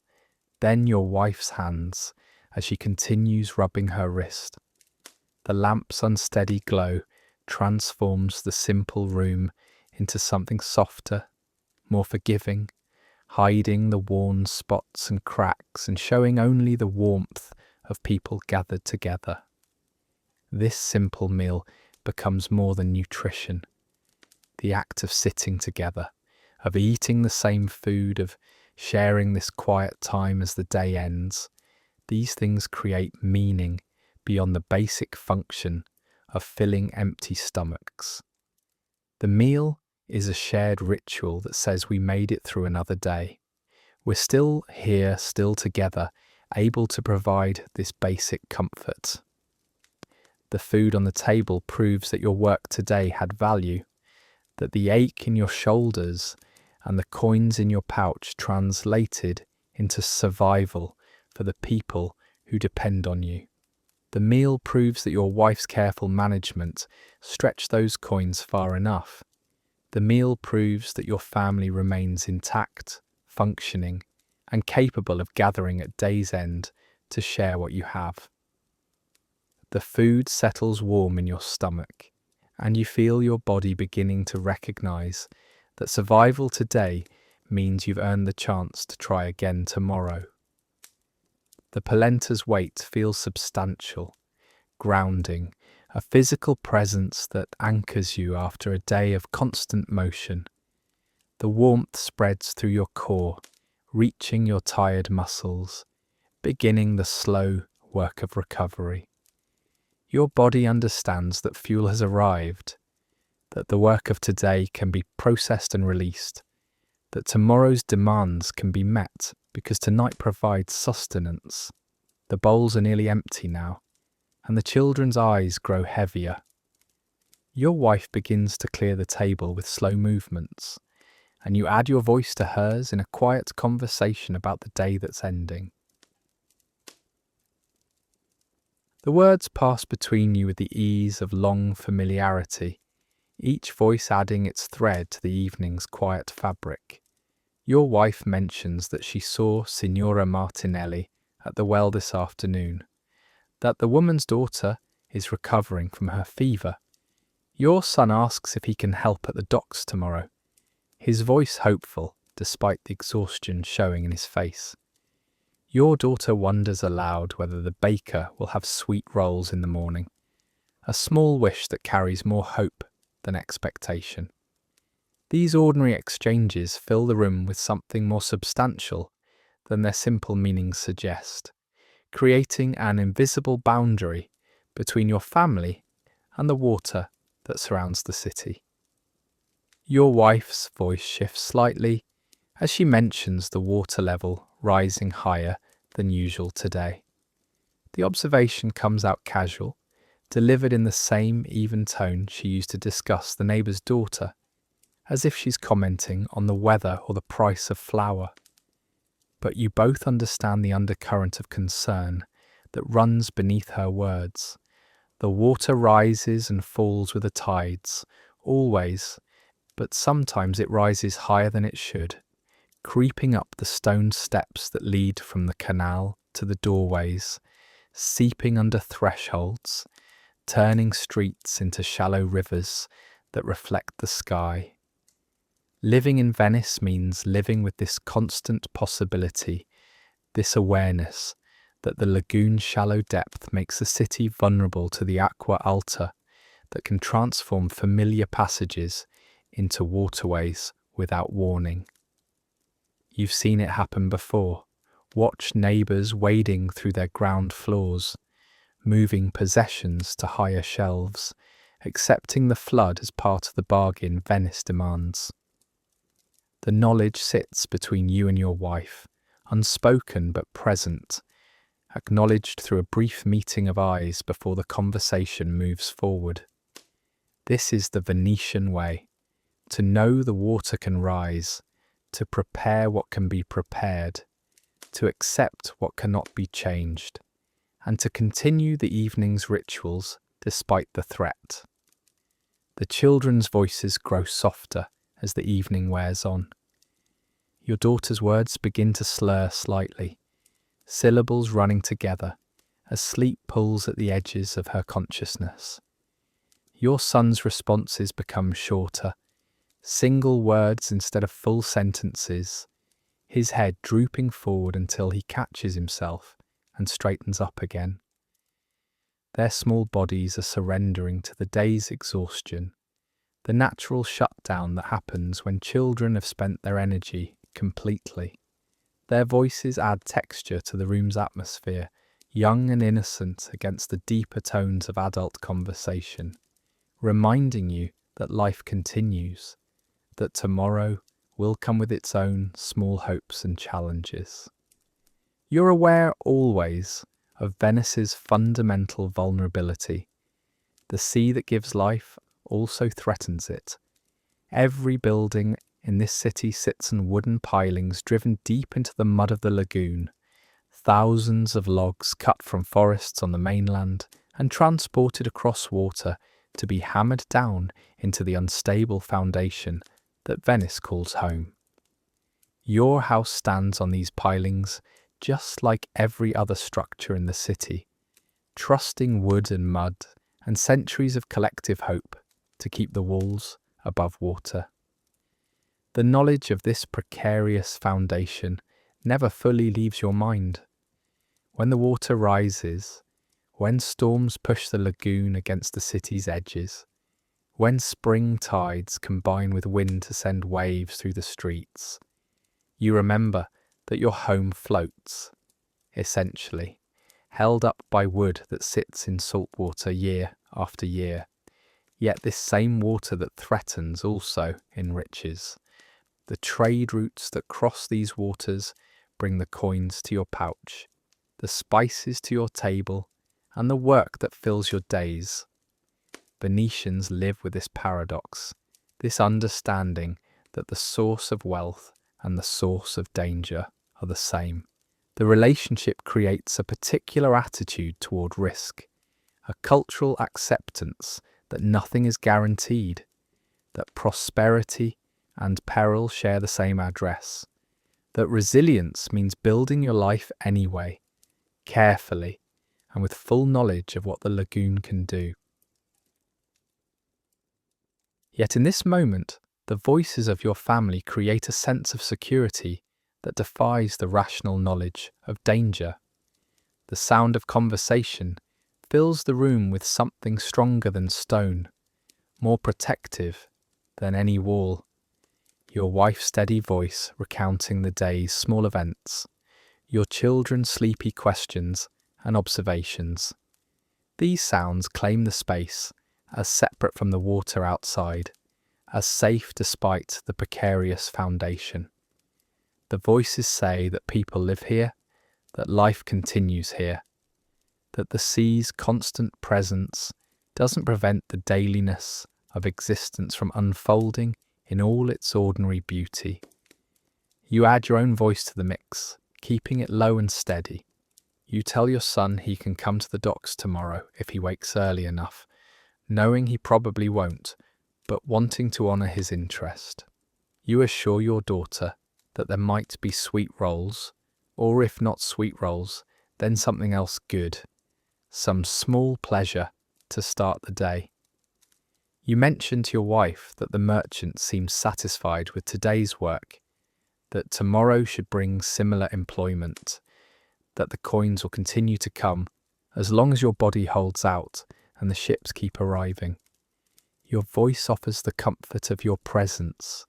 then your wife's hands as she continues rubbing her wrist. The lamp's unsteady glow transforms the simple room into something softer, more forgiving, hiding the worn spots and cracks and showing only the warmth of people gathered together. This simple meal becomes more than nutrition. The act of sitting together, of eating the same food, of sharing this quiet time as the day ends, these things create meaning beyond the basic function of filling empty stomachs. The meal is a shared ritual that says we made it through another day. We're still here, still together, able to provide this basic comfort. The food on the table proves that your work today had value, that the ache in your shoulders and the coins in your pouch translated into survival for the people who depend on you. The meal proves that your wife's careful management stretched those coins far enough. The meal proves that your family remains intact, functioning, and capable of gathering at day's end to share what you have. The food settles warm in your stomach, and you feel your body beginning to recognize that survival today means you've earned the chance to try again tomorrow. The polenta's weight feels substantial, grounding, a physical presence that anchors you after a day of constant motion. The warmth spreads through your core, reaching your tired muscles, beginning the slow work of recovery. Your body understands that fuel has arrived, that the work of today can be processed and released, that tomorrow's demands can be met because tonight provides sustenance. The bowls are nearly empty now, and the children's eyes grow heavier. Your wife begins to clear the table with slow movements, and you add your voice to hers in a quiet conversation about the day that's ending. The words pass between you with the ease of long familiarity, each voice adding its thread to the evening's quiet fabric. Your wife mentions that she saw Signora Martinelli at the well this afternoon, that the woman's daughter is recovering from her fever. Your son asks if he can help at the docks tomorrow, his voice hopeful despite the exhaustion showing in his face. Your daughter wonders aloud whether the baker will have sweet rolls in the morning, a small wish that carries more hope than expectation. These ordinary exchanges fill the room with something more substantial than their simple meanings suggest, creating an invisible boundary between your family and the water that surrounds the city. Your wife's voice shifts slightly as she mentions the water level rising higher than usual today. The observation comes out casual, delivered in the same even tone she used to discuss the neighbour's daughter, as if she's commenting on the weather or the price of flour. But you both understand the undercurrent of concern that runs beneath her words. The water rises and falls with the tides, always, but sometimes it rises higher than it should, creeping up the stone steps that lead from the canal to the doorways, seeping under thresholds, turning streets into shallow rivers that reflect the sky. Living in Venice means living with this constant possibility, this awareness that the lagoon's shallow depth makes the city vulnerable to the acqua alta that can transform familiar passages into waterways without warning. You've seen it happen before. Watch neighbours wading through their ground floors, moving possessions to higher shelves, accepting the flood as part of the bargain Venice demands. The knowledge sits between you and your wife, unspoken but present, acknowledged through a brief meeting of eyes before the conversation moves forward. This is the Venetian way, to know the water can rise, to prepare what can be prepared, to accept what cannot be changed, and to continue the evening's rituals despite the threat. The children's voices grow softer as the evening wears on. Your daughter's words begin to slur slightly, syllables running together as sleep pulls at the edges of her consciousness. Your son's responses become shorter, single words instead of full sentences, his head drooping forward until he catches himself and straightens up again. Their small bodies are surrendering to the day's exhaustion, the natural shutdown that happens when children have spent their energy completely. Their voices add texture to the room's atmosphere, young and innocent against the deeper tones of adult conversation, reminding you that life continues, that tomorrow will come with its own small hopes and challenges. You're aware always of Venice's fundamental vulnerability. The sea that gives life also threatens it. Every building in this city sits on wooden pilings driven deep into the mud of the lagoon. Thousands of logs cut from forests on the mainland and transported across water to be hammered down into the unstable foundation that Venice calls home. Your house stands on these pilings just like every other structure in the city, trusting wood and mud and centuries of collective hope to keep the walls above water. The knowledge of this precarious foundation never fully leaves your mind. When the water rises, when storms push the lagoon against the city's edges, when spring tides combine with wind to send waves through the streets, you remember that your home floats, essentially, held up by wood that sits in salt water year after year. Yet this same water that threatens also enriches. The trade routes that cross these waters bring the coins to your pouch, the spices to your table, and the work that fills your days. Venetians live with this paradox, this understanding that the source of wealth and the source of danger are the same. The relationship creates a particular attitude toward risk, a cultural acceptance that nothing is guaranteed, that prosperity and peril share the same address, that resilience means building your life anyway, carefully, and with full knowledge of what the lagoon can do. Yet in this moment, the voices of your family create a sense of security that defies the rational knowledge of danger. The sound of conversation fills the room with something stronger than stone, more protective than any wall. Your wife's steady voice recounting the day's small events, your children's sleepy questions and observations. These sounds claim the space as separate from the water outside, as safe despite the precarious foundation. The voices say that people live here, that life continues here, that the sea's constant presence doesn't prevent the dailiness of existence from unfolding in all its ordinary beauty. You add your own voice to the mix, keeping it low and steady. You tell your son he can come to the docks tomorrow if he wakes early enough, knowing he probably won't, but wanting to honour his interest. You assure your daughter that there might be sweet rolls, or if not sweet rolls, then something else good, some small pleasure to start the day. You mention to your wife that the merchant seems satisfied with today's work, that tomorrow should bring similar employment, that the coins will continue to come as long as your body holds out and the ships keep arriving. Your voice offers the comfort of your presence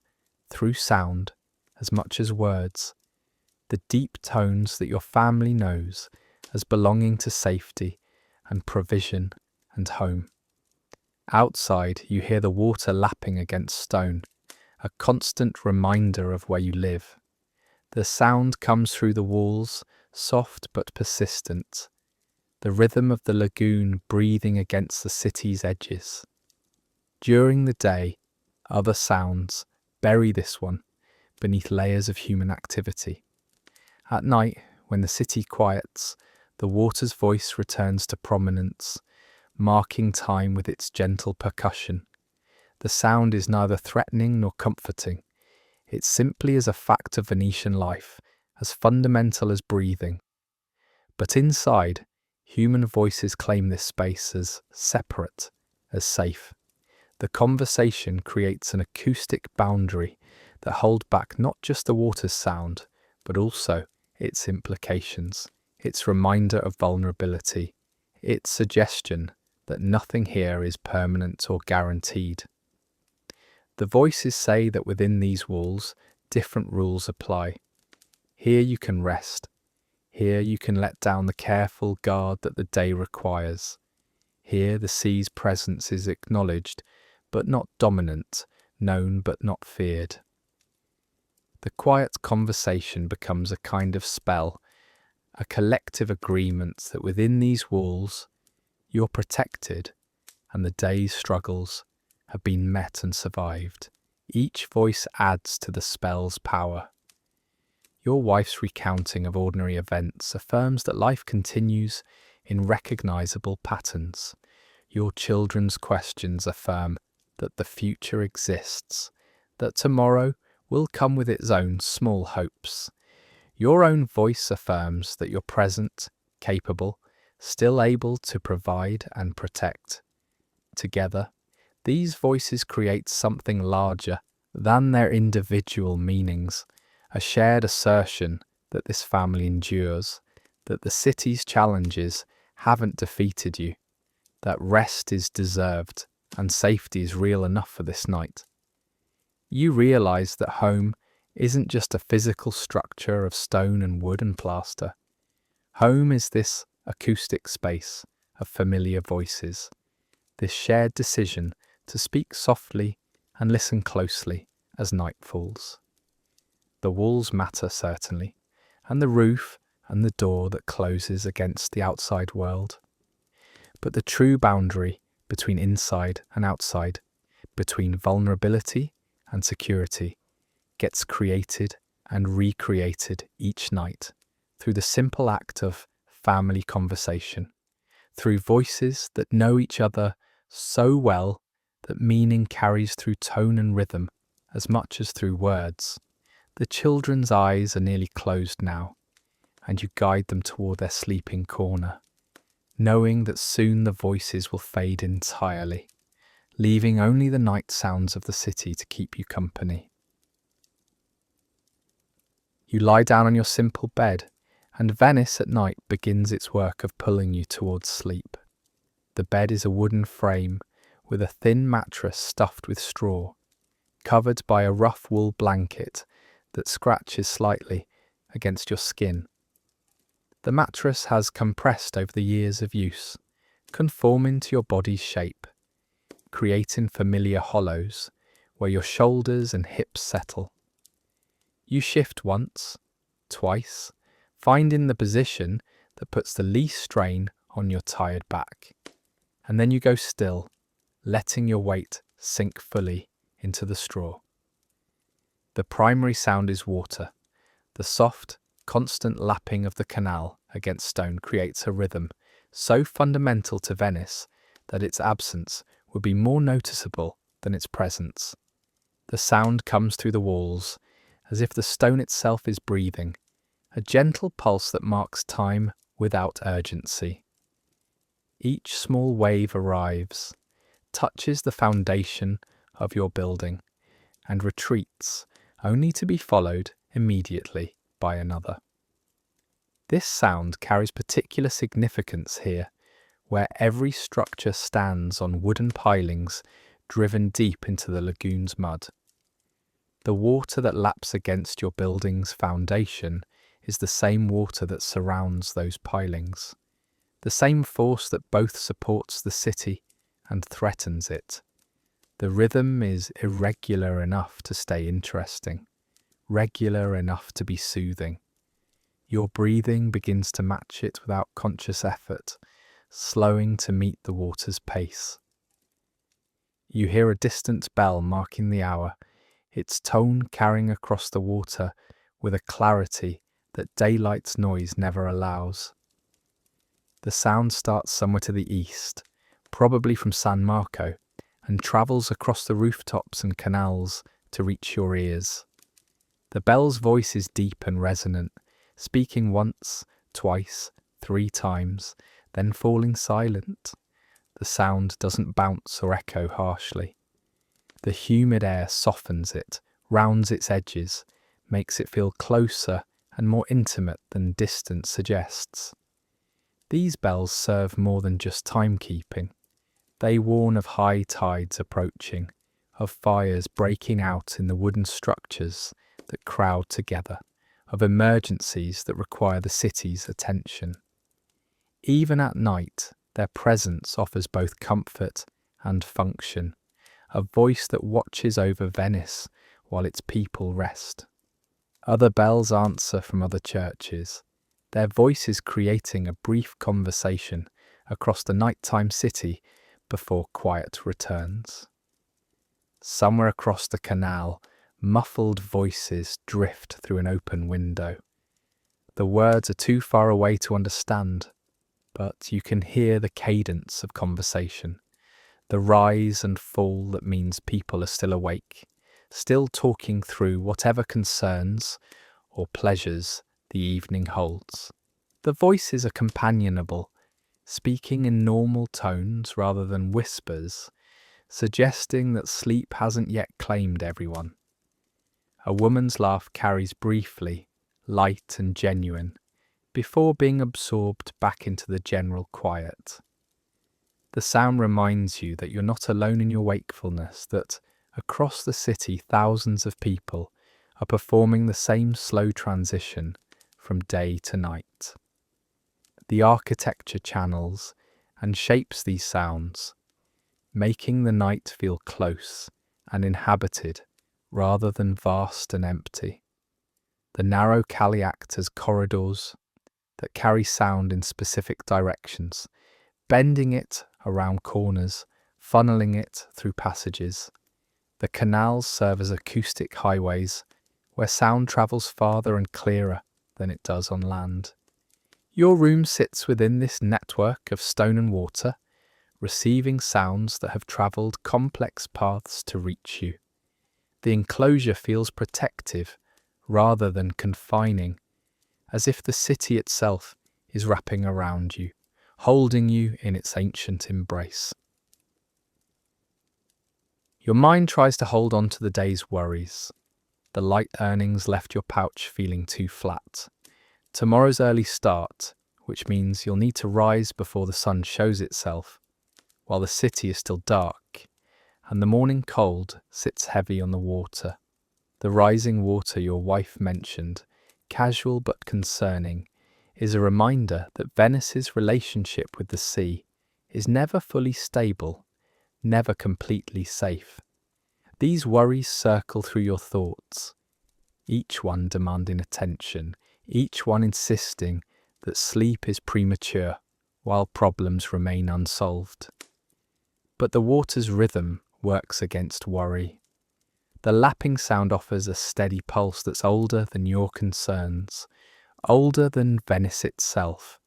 through sound as much as words, the deep tones that your family knows as belonging to safety and provision and home. Outside, you hear the water lapping against stone, a constant reminder of where you live. The sound comes through the walls, soft but persistent, the rhythm of the lagoon breathing against the city's edges. During the day, other sounds bury this one beneath layers of human activity. At night, when the city quiets, The water's voice returns to prominence, marking time with its gentle percussion. The sound is neither threatening nor comforting. It simply is a fact of Venetian life, as fundamental as breathing. But inside, human voices claim this space as separate, as safe. The conversation creates an acoustic boundary that holds back not just the water's sound, but also its implications, its reminder of vulnerability, its suggestion that nothing here is permanent or guaranteed. The voices say that within these walls, different rules apply. Here you can rest. Here you can let down the careful guard that the day requires. Here the sea's presence is acknowledged, but not dominant, known but not feared. The quiet conversation becomes a kind of spell, a collective agreement that within these walls, you're protected and the day's struggles have been met and survived. Each voice adds to the spell's power. Your wife's recounting of ordinary events affirms that life continues in recognizable patterns. Your children's questions affirm that the future exists, that tomorrow will come with its own small hopes. Your own voice affirms that you're present, capable, still able to provide and protect. Together, these voices create something larger than their individual meanings, a shared assertion that this family endures, that the city's challenges haven't defeated you, that rest is deserved and safety is real enough for this night. You realize that home isn't just a physical structure of stone and wood and plaster. Home is this acoustic space of familiar voices, this shared decision to speak softly and listen closely as night falls. The walls matter certainly, and the roof and the door that closes against the outside world. But the true boundary between inside and outside, between vulnerability and security, gets created and recreated each night through the simple act of family conversation, through voices that know each other so well that meaning carries through tone and rhythm as much as through words. The children's eyes are nearly closed now, and you guide them toward their sleeping corner, knowing that soon the voices will fade entirely, leaving only the night sounds of the city to keep you company. You lie down on your simple bed, and Venice at night begins its work of pulling you towards sleep. The bed is a wooden frame with a thin mattress stuffed with straw, covered by a rough wool blanket that scratches slightly against your skin. The mattress has compressed over the years of use, conforming to your body's shape, creating familiar hollows where your shoulders and hips settle. You shift once, twice, finding the position that puts the least strain on your tired back. And then you go still, letting your weight sink fully into the straw. The primary sound is water. The soft, constant lapping of the canal against stone creates a rhythm so fundamental to Venice that its absence would be more noticeable than its presence. The sound comes through the walls, as if the stone itself is breathing, a gentle pulse that marks time without urgency. Each small wave arrives, touches the foundation of your building, and retreats, only to be followed immediately by another. This sound carries particular significance here, where every structure stands on wooden pilings driven deep into the lagoon's mud. The water that laps against your building's foundation is the same water that surrounds those pilings, the same force that both supports the city and threatens it. The rhythm is irregular enough to stay interesting, regular enough to be soothing. Your breathing begins to match it without conscious effort, slowing to meet the water's pace. You hear a distant bell marking the hour, its tone carrying across the water with a clarity that daylight's noise never allows. The sound starts somewhere to the east, probably from San Marco, and travels across the rooftops and canals to reach your ears. The bell's voice is deep and resonant, speaking once, twice, 3 times, then falling silent. The sound doesn't bounce or echo harshly. The humid air softens it, rounds its edges, makes it feel closer and more intimate than distance suggests. These bells serve more than just timekeeping. They warn of high tides approaching, of fires breaking out in the wooden structures that crowd together, of emergencies that require the city's attention. Even at night, their presence offers both comfort and function, a voice that watches over Venice while its people rest. Other bells answer from other churches, their voices creating a brief conversation across the nighttime city before quiet returns. Somewhere across the canal, muffled voices drift through an open window. The words are too far away to understand, but you can hear the cadence of conversation, the rise and fall that means people are still awake, still talking through whatever concerns or pleasures the evening holds. The voices are companionable, speaking in normal tones rather than whispers, suggesting that sleep hasn't yet claimed everyone. A woman's laugh carries briefly, light and genuine, before being absorbed back into the general quiet. The sound reminds you that you're not alone in your wakefulness, that across the city thousands of people are performing the same slow transition from day to night. The architecture channels and shapes these sounds, making the night feel close and inhabited rather than vast and empty. The narrow calle act as corridors that carry sound in specific directions, bending it around corners, funneling it through passages. The canals serve as acoustic highways where sound travels farther and clearer than it does on land. Your room sits within this network of stone and water, receiving sounds that have travelled complex paths to reach you. The enclosure feels protective rather than confining, as if the city itself is wrapping around you, holding you in its ancient embrace. Your mind tries to hold on to the day's worries. The light earnings left your pouch feeling too flat. Tomorrow's early start, which means you'll need to rise before the sun shows itself, while the city is still dark, and the morning cold sits heavy on the water. The rising water your wife mentioned, casual but concerning, is a reminder that Venice's relationship with the sea is never fully stable, never completely safe. These worries circle through your thoughts, each one demanding attention, each one insisting that sleep is premature while problems remain unsolved. But the water's rhythm works against worry. The lapping sound offers a steady pulse that's older than your concerns, older than Venice itself.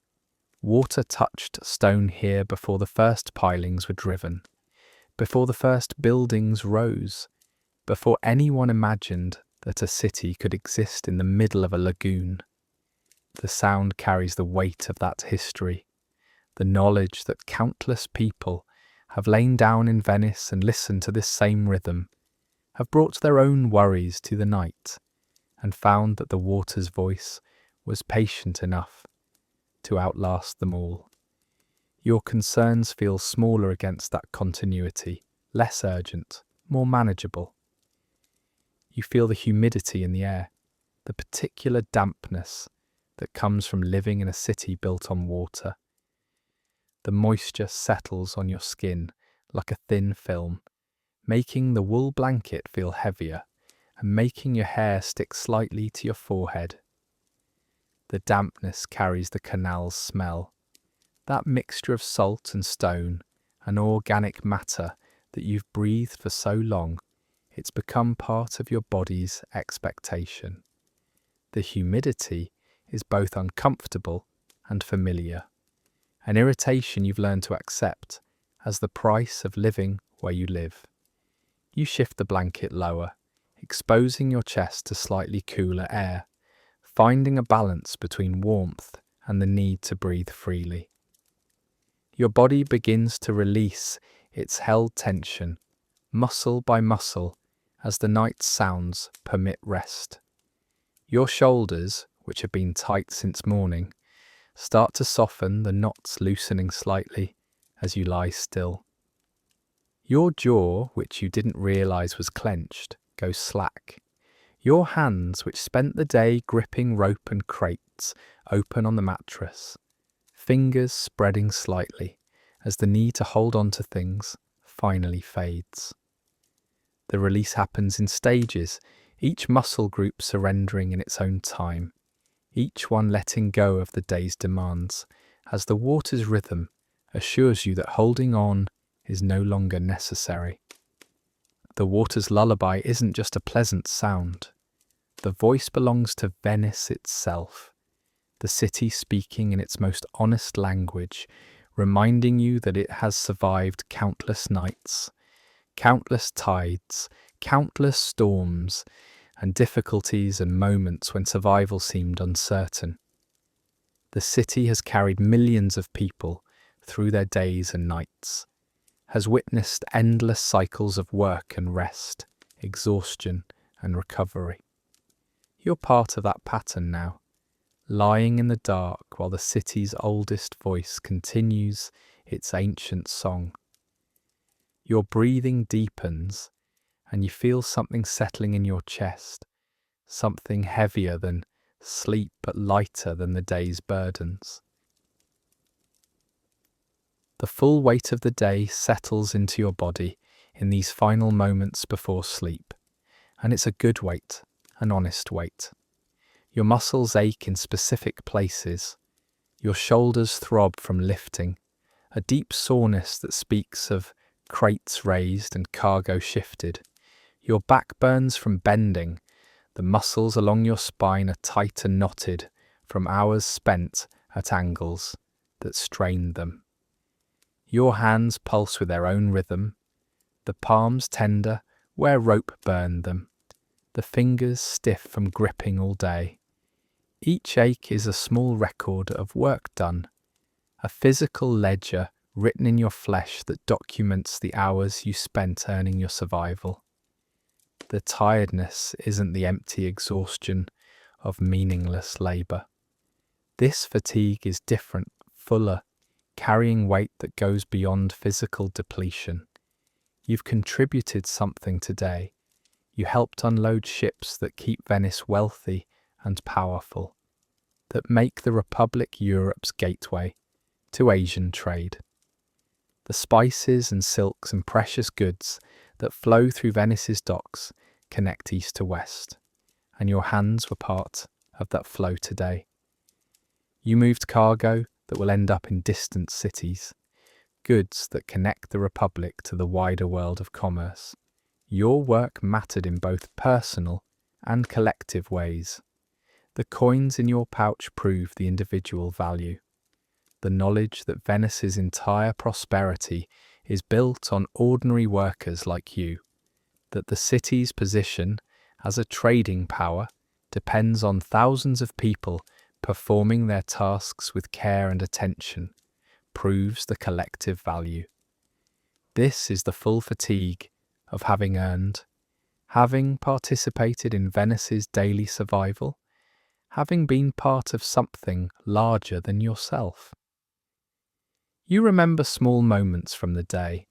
Water touched stone here before the first pilings were driven, before the first buildings rose, before anyone imagined that a city could exist in the middle of a lagoon. The sound carries the weight of that history, the knowledge that countless people have lain down in Venice and listened to this same rhythm, have brought their own worries to the night, and found that the water's voice was patient enough to outlast them all. Your concerns feel smaller against that continuity, less urgent, more manageable. You feel the humidity in the air, the particular dampness that comes from living in a city built on water. The moisture settles on your skin like a thin film, making the wool blanket feel heavier and making your hair stick slightly to your forehead. The dampness carries the canal's smell, that mixture of salt and stone and organic matter that you've breathed for so long, it's become part of your body's expectation. The humidity is both uncomfortable and familiar, an irritation you've learned to accept as the price of living where you live. You shift the blanket lower, exposing your chest to slightly cooler air, finding a balance between warmth and the need to breathe freely. Your body begins to release its held tension, muscle by muscle, as the night's sounds permit rest. Your shoulders, which have been tight since morning, start to soften, the knots loosening slightly as you lie still. Your jaw, which you didn't realize was clenched, goes slack. Your hands, which spent the day gripping rope and crates, open on the mattress, fingers spreading slightly as the need to hold on to things finally fades. The release happens in stages, each muscle group surrendering in its own time, each one letting go of the day's demands, as the water's rhythm assures you that holding on is no longer necessary. The water's lullaby isn't just a pleasant sound. The voice belongs to Venice itself, the city speaking in its most honest language, reminding you that it has survived countless nights, countless tides, countless storms, and difficulties and moments when survival seemed uncertain. The city has carried millions of people through their days and nights, has witnessed endless cycles of work and rest, exhaustion and recovery. You're part of that pattern now, lying in the dark while the city's oldest voice continues its ancient song. Your breathing deepens and you feel something settling in your chest, something heavier than sleep but lighter than the day's burdens. The full weight of the day settles into your body in these final moments before sleep, and it's a good weight, an honest weight. Your muscles ache in specific places, your shoulders throb from lifting, a deep soreness that speaks of crates raised and cargo shifted. Your back burns from bending, the muscles along your spine are tight and knotted from hours spent at angles that strained them. Your hands pulse with their own rhythm, the palms tender where rope burned them, the fingers stiff from gripping all day. Each ache is a small record of work done, a physical ledger written in your flesh that documents the hours you spent earning your survival. The tiredness isn't the empty exhaustion of meaningless labour. This fatigue is different, fuller, carrying weight that goes beyond physical depletion. You've contributed something today. You helped unload ships that keep Venice wealthy and powerful, that make the Republic Europe's gateway to Asian trade. The spices and silks and precious goods that flow through Venice's docks connect east to west, and your hands were part of that flow today. You moved cargo that will end up in distant cities, goods that connect the Republic to the wider world of commerce. Your work mattered in both personal and collective ways. The coins in your pouch prove the individual value. The knowledge that Venice's entire prosperity is built on ordinary workers like you, that the city's position as a trading power depends on thousands of people performing their tasks with care and attention, proves the collective value. This is the full fatigue of having earned, having participated in Venice's daily survival, having been part of something larger than yourself. You remember small moments from the day,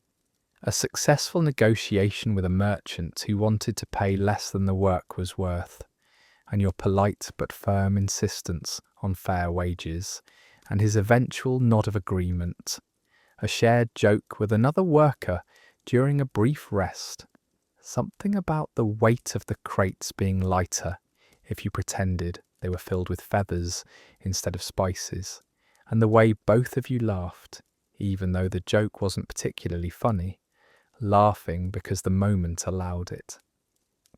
a successful negotiation with a merchant who wanted to pay less than the work was worth, and your polite but firm insistence on fair wages, and his eventual nod of agreement, a shared joke with another worker during a brief rest, something about the weight of the crates being lighter if you pretended they were filled with feathers instead of spices, and the way both of you laughed, even though the joke wasn't particularly funny, laughing because the moment allowed it.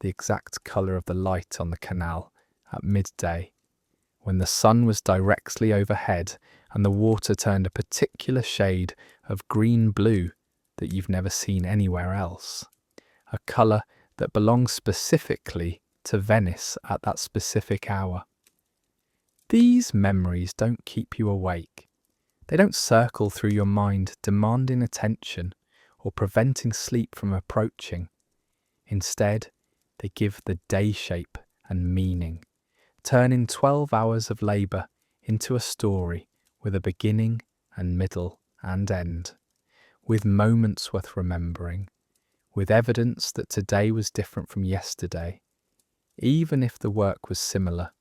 The exact colour of the light on the canal at midday, when the sun was directly overhead and the water turned a particular shade of green-blue that you've never seen anywhere else. A colour that belongs specifically to Venice at that specific hour. These memories don't keep you awake. They don't circle through your mind demanding attention or preventing sleep from approaching. Instead, they give the day shape and meaning, turning 12 hours of labour into a story with a beginning and middle and end, with moments worth remembering, with evidence that today was different from yesterday, even if the work was similar.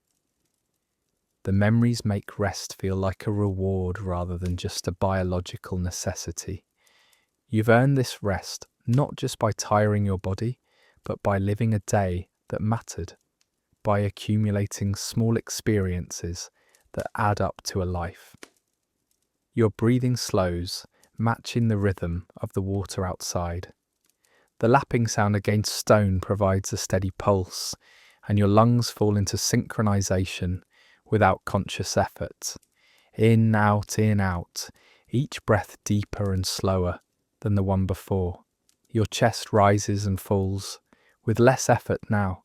The memories make rest feel like a reward rather than just a biological necessity. You've earned this rest not just by tiring your body, but by living a day that mattered, by accumulating small experiences that add up to a life. Your breathing slows, matching the rhythm of the water outside. The lapping sound against stone provides a steady pulse, and your lungs fall into synchronization without conscious effort. In, out, each breath deeper and slower than the one before. Your chest rises and falls with less effort now,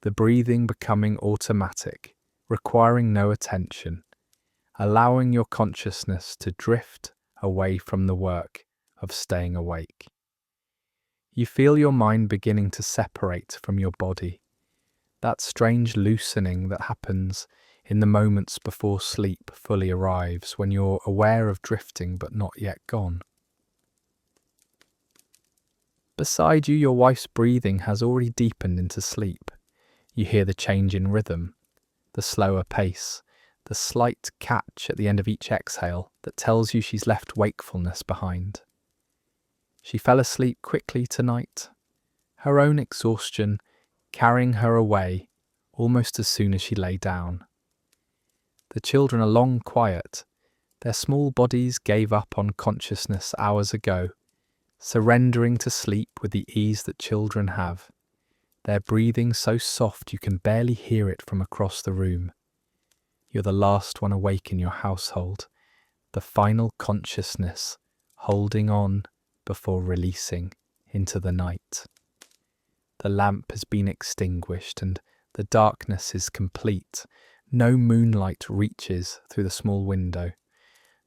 the breathing becoming automatic, requiring no attention, allowing your consciousness to drift away from the work of staying awake. You feel your mind beginning to separate from your body, that strange loosening that happens in the moments before sleep fully arrives, when you're aware of drifting but not yet gone. Beside you, your wife's breathing has already deepened into sleep. You hear the change in rhythm, the slower pace, the slight catch at the end of each exhale that tells you she's left wakefulness behind. She fell asleep quickly tonight, her own exhaustion carrying her away almost as soon as she lay down. The children are long quiet. Their small bodies gave up on consciousness hours ago, surrendering to sleep with the ease that children have. Their breathing so soft you can barely hear it from across the room. You're the last one awake in your household, the final consciousness holding on before releasing into the night. The lamp has been extinguished and the darkness is complete. No moonlight reaches through the small window.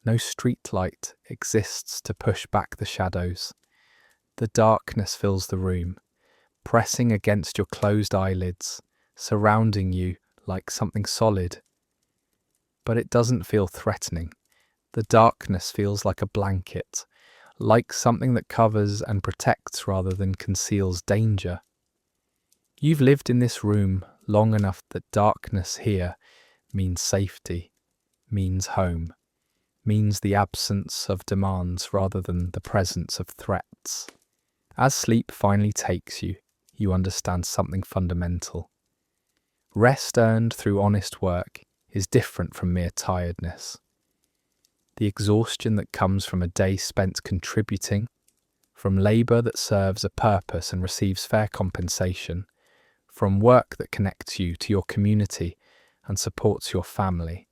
No street light exists to push back the shadows. The darkness fills the room, pressing against your closed eyelids, surrounding you like something solid. But it doesn't feel threatening. The darkness feels like a blanket, like something that covers and protects rather than conceals danger. You've lived in this room long enough that darkness here means safety, means home, means the absence of demands rather than the presence of threats. As sleep finally takes you, you understand something fundamental. Rest earned through honest work is different from mere tiredness. The exhaustion that comes from a day spent contributing, from labour that serves a purpose and receives fair compensation, from work that connects you to your community and supports your family,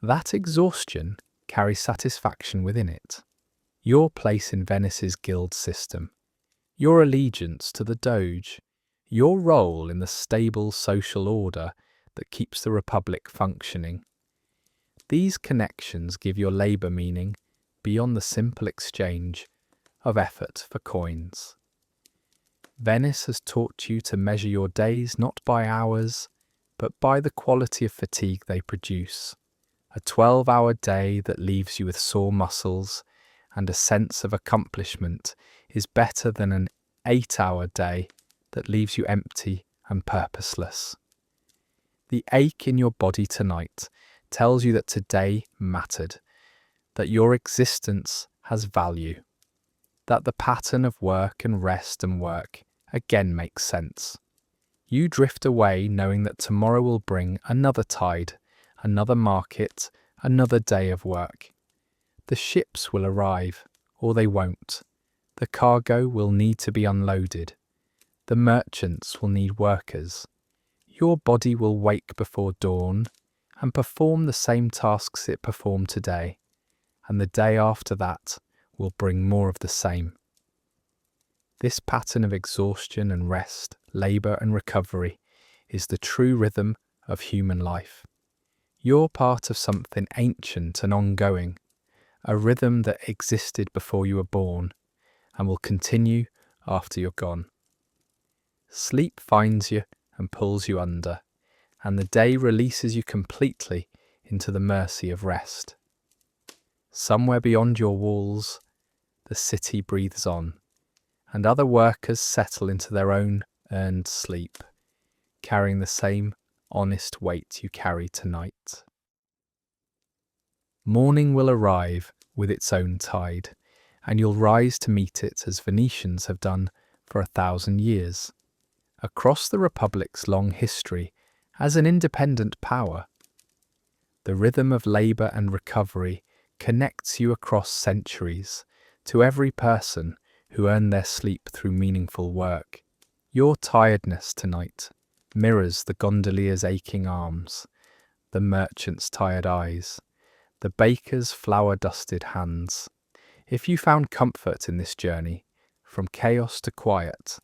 that exhaustion carries satisfaction within it. Your place in Venice's guild system, your allegiance to the Doge, your role in the stable social order that keeps the Republic functioning. These connections give your labour meaning beyond the simple exchange of effort for coins. Venice has taught you to measure your days not by hours, but by the quality of fatigue they produce. A 12-hour day that leaves you with sore muscles and a sense of accomplishment is better than an 8-hour day that leaves you empty and purposeless. The ache in your body tonight tells you that today mattered, that your existence has value, that the pattern of work and rest and work again makes sense. You drift away knowing that tomorrow will bring another tide, another market, another day of work. The ships will arrive, or they won't. The cargo will need to be unloaded. The merchants will need workers. Your body will wake before dawn, and perform the same tasks it performed today, and the day after that will bring more of the same. This pattern of exhaustion and rest, labour and recovery, is the true rhythm of human life. You're part of something ancient and ongoing, a rhythm that existed before you were born and will continue after you're gone. Sleep finds you and pulls you under, and the day releases you completely into the mercy of rest. Somewhere beyond your walls, the city breathes on, and other workers settle into their own earned sleep, carrying the same honest weight you carry tonight. Morning will arrive with its own tide, and you'll rise to meet it as Venetians have done for 1,000 years. Across the Republic's long history as an independent power, the rhythm of labour and recovery connects you across centuries to every person who earned their sleep through meaningful work. Your tiredness tonight mirrors the gondolier's aching arms, the merchant's tired eyes, the baker's flour-dusted hands. If you found comfort in this journey, from chaos to quiet,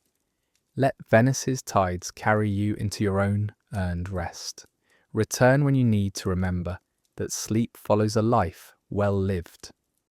let Venice's tides carry you into your own earned rest. Return when you need to remember that sleep follows a life well lived.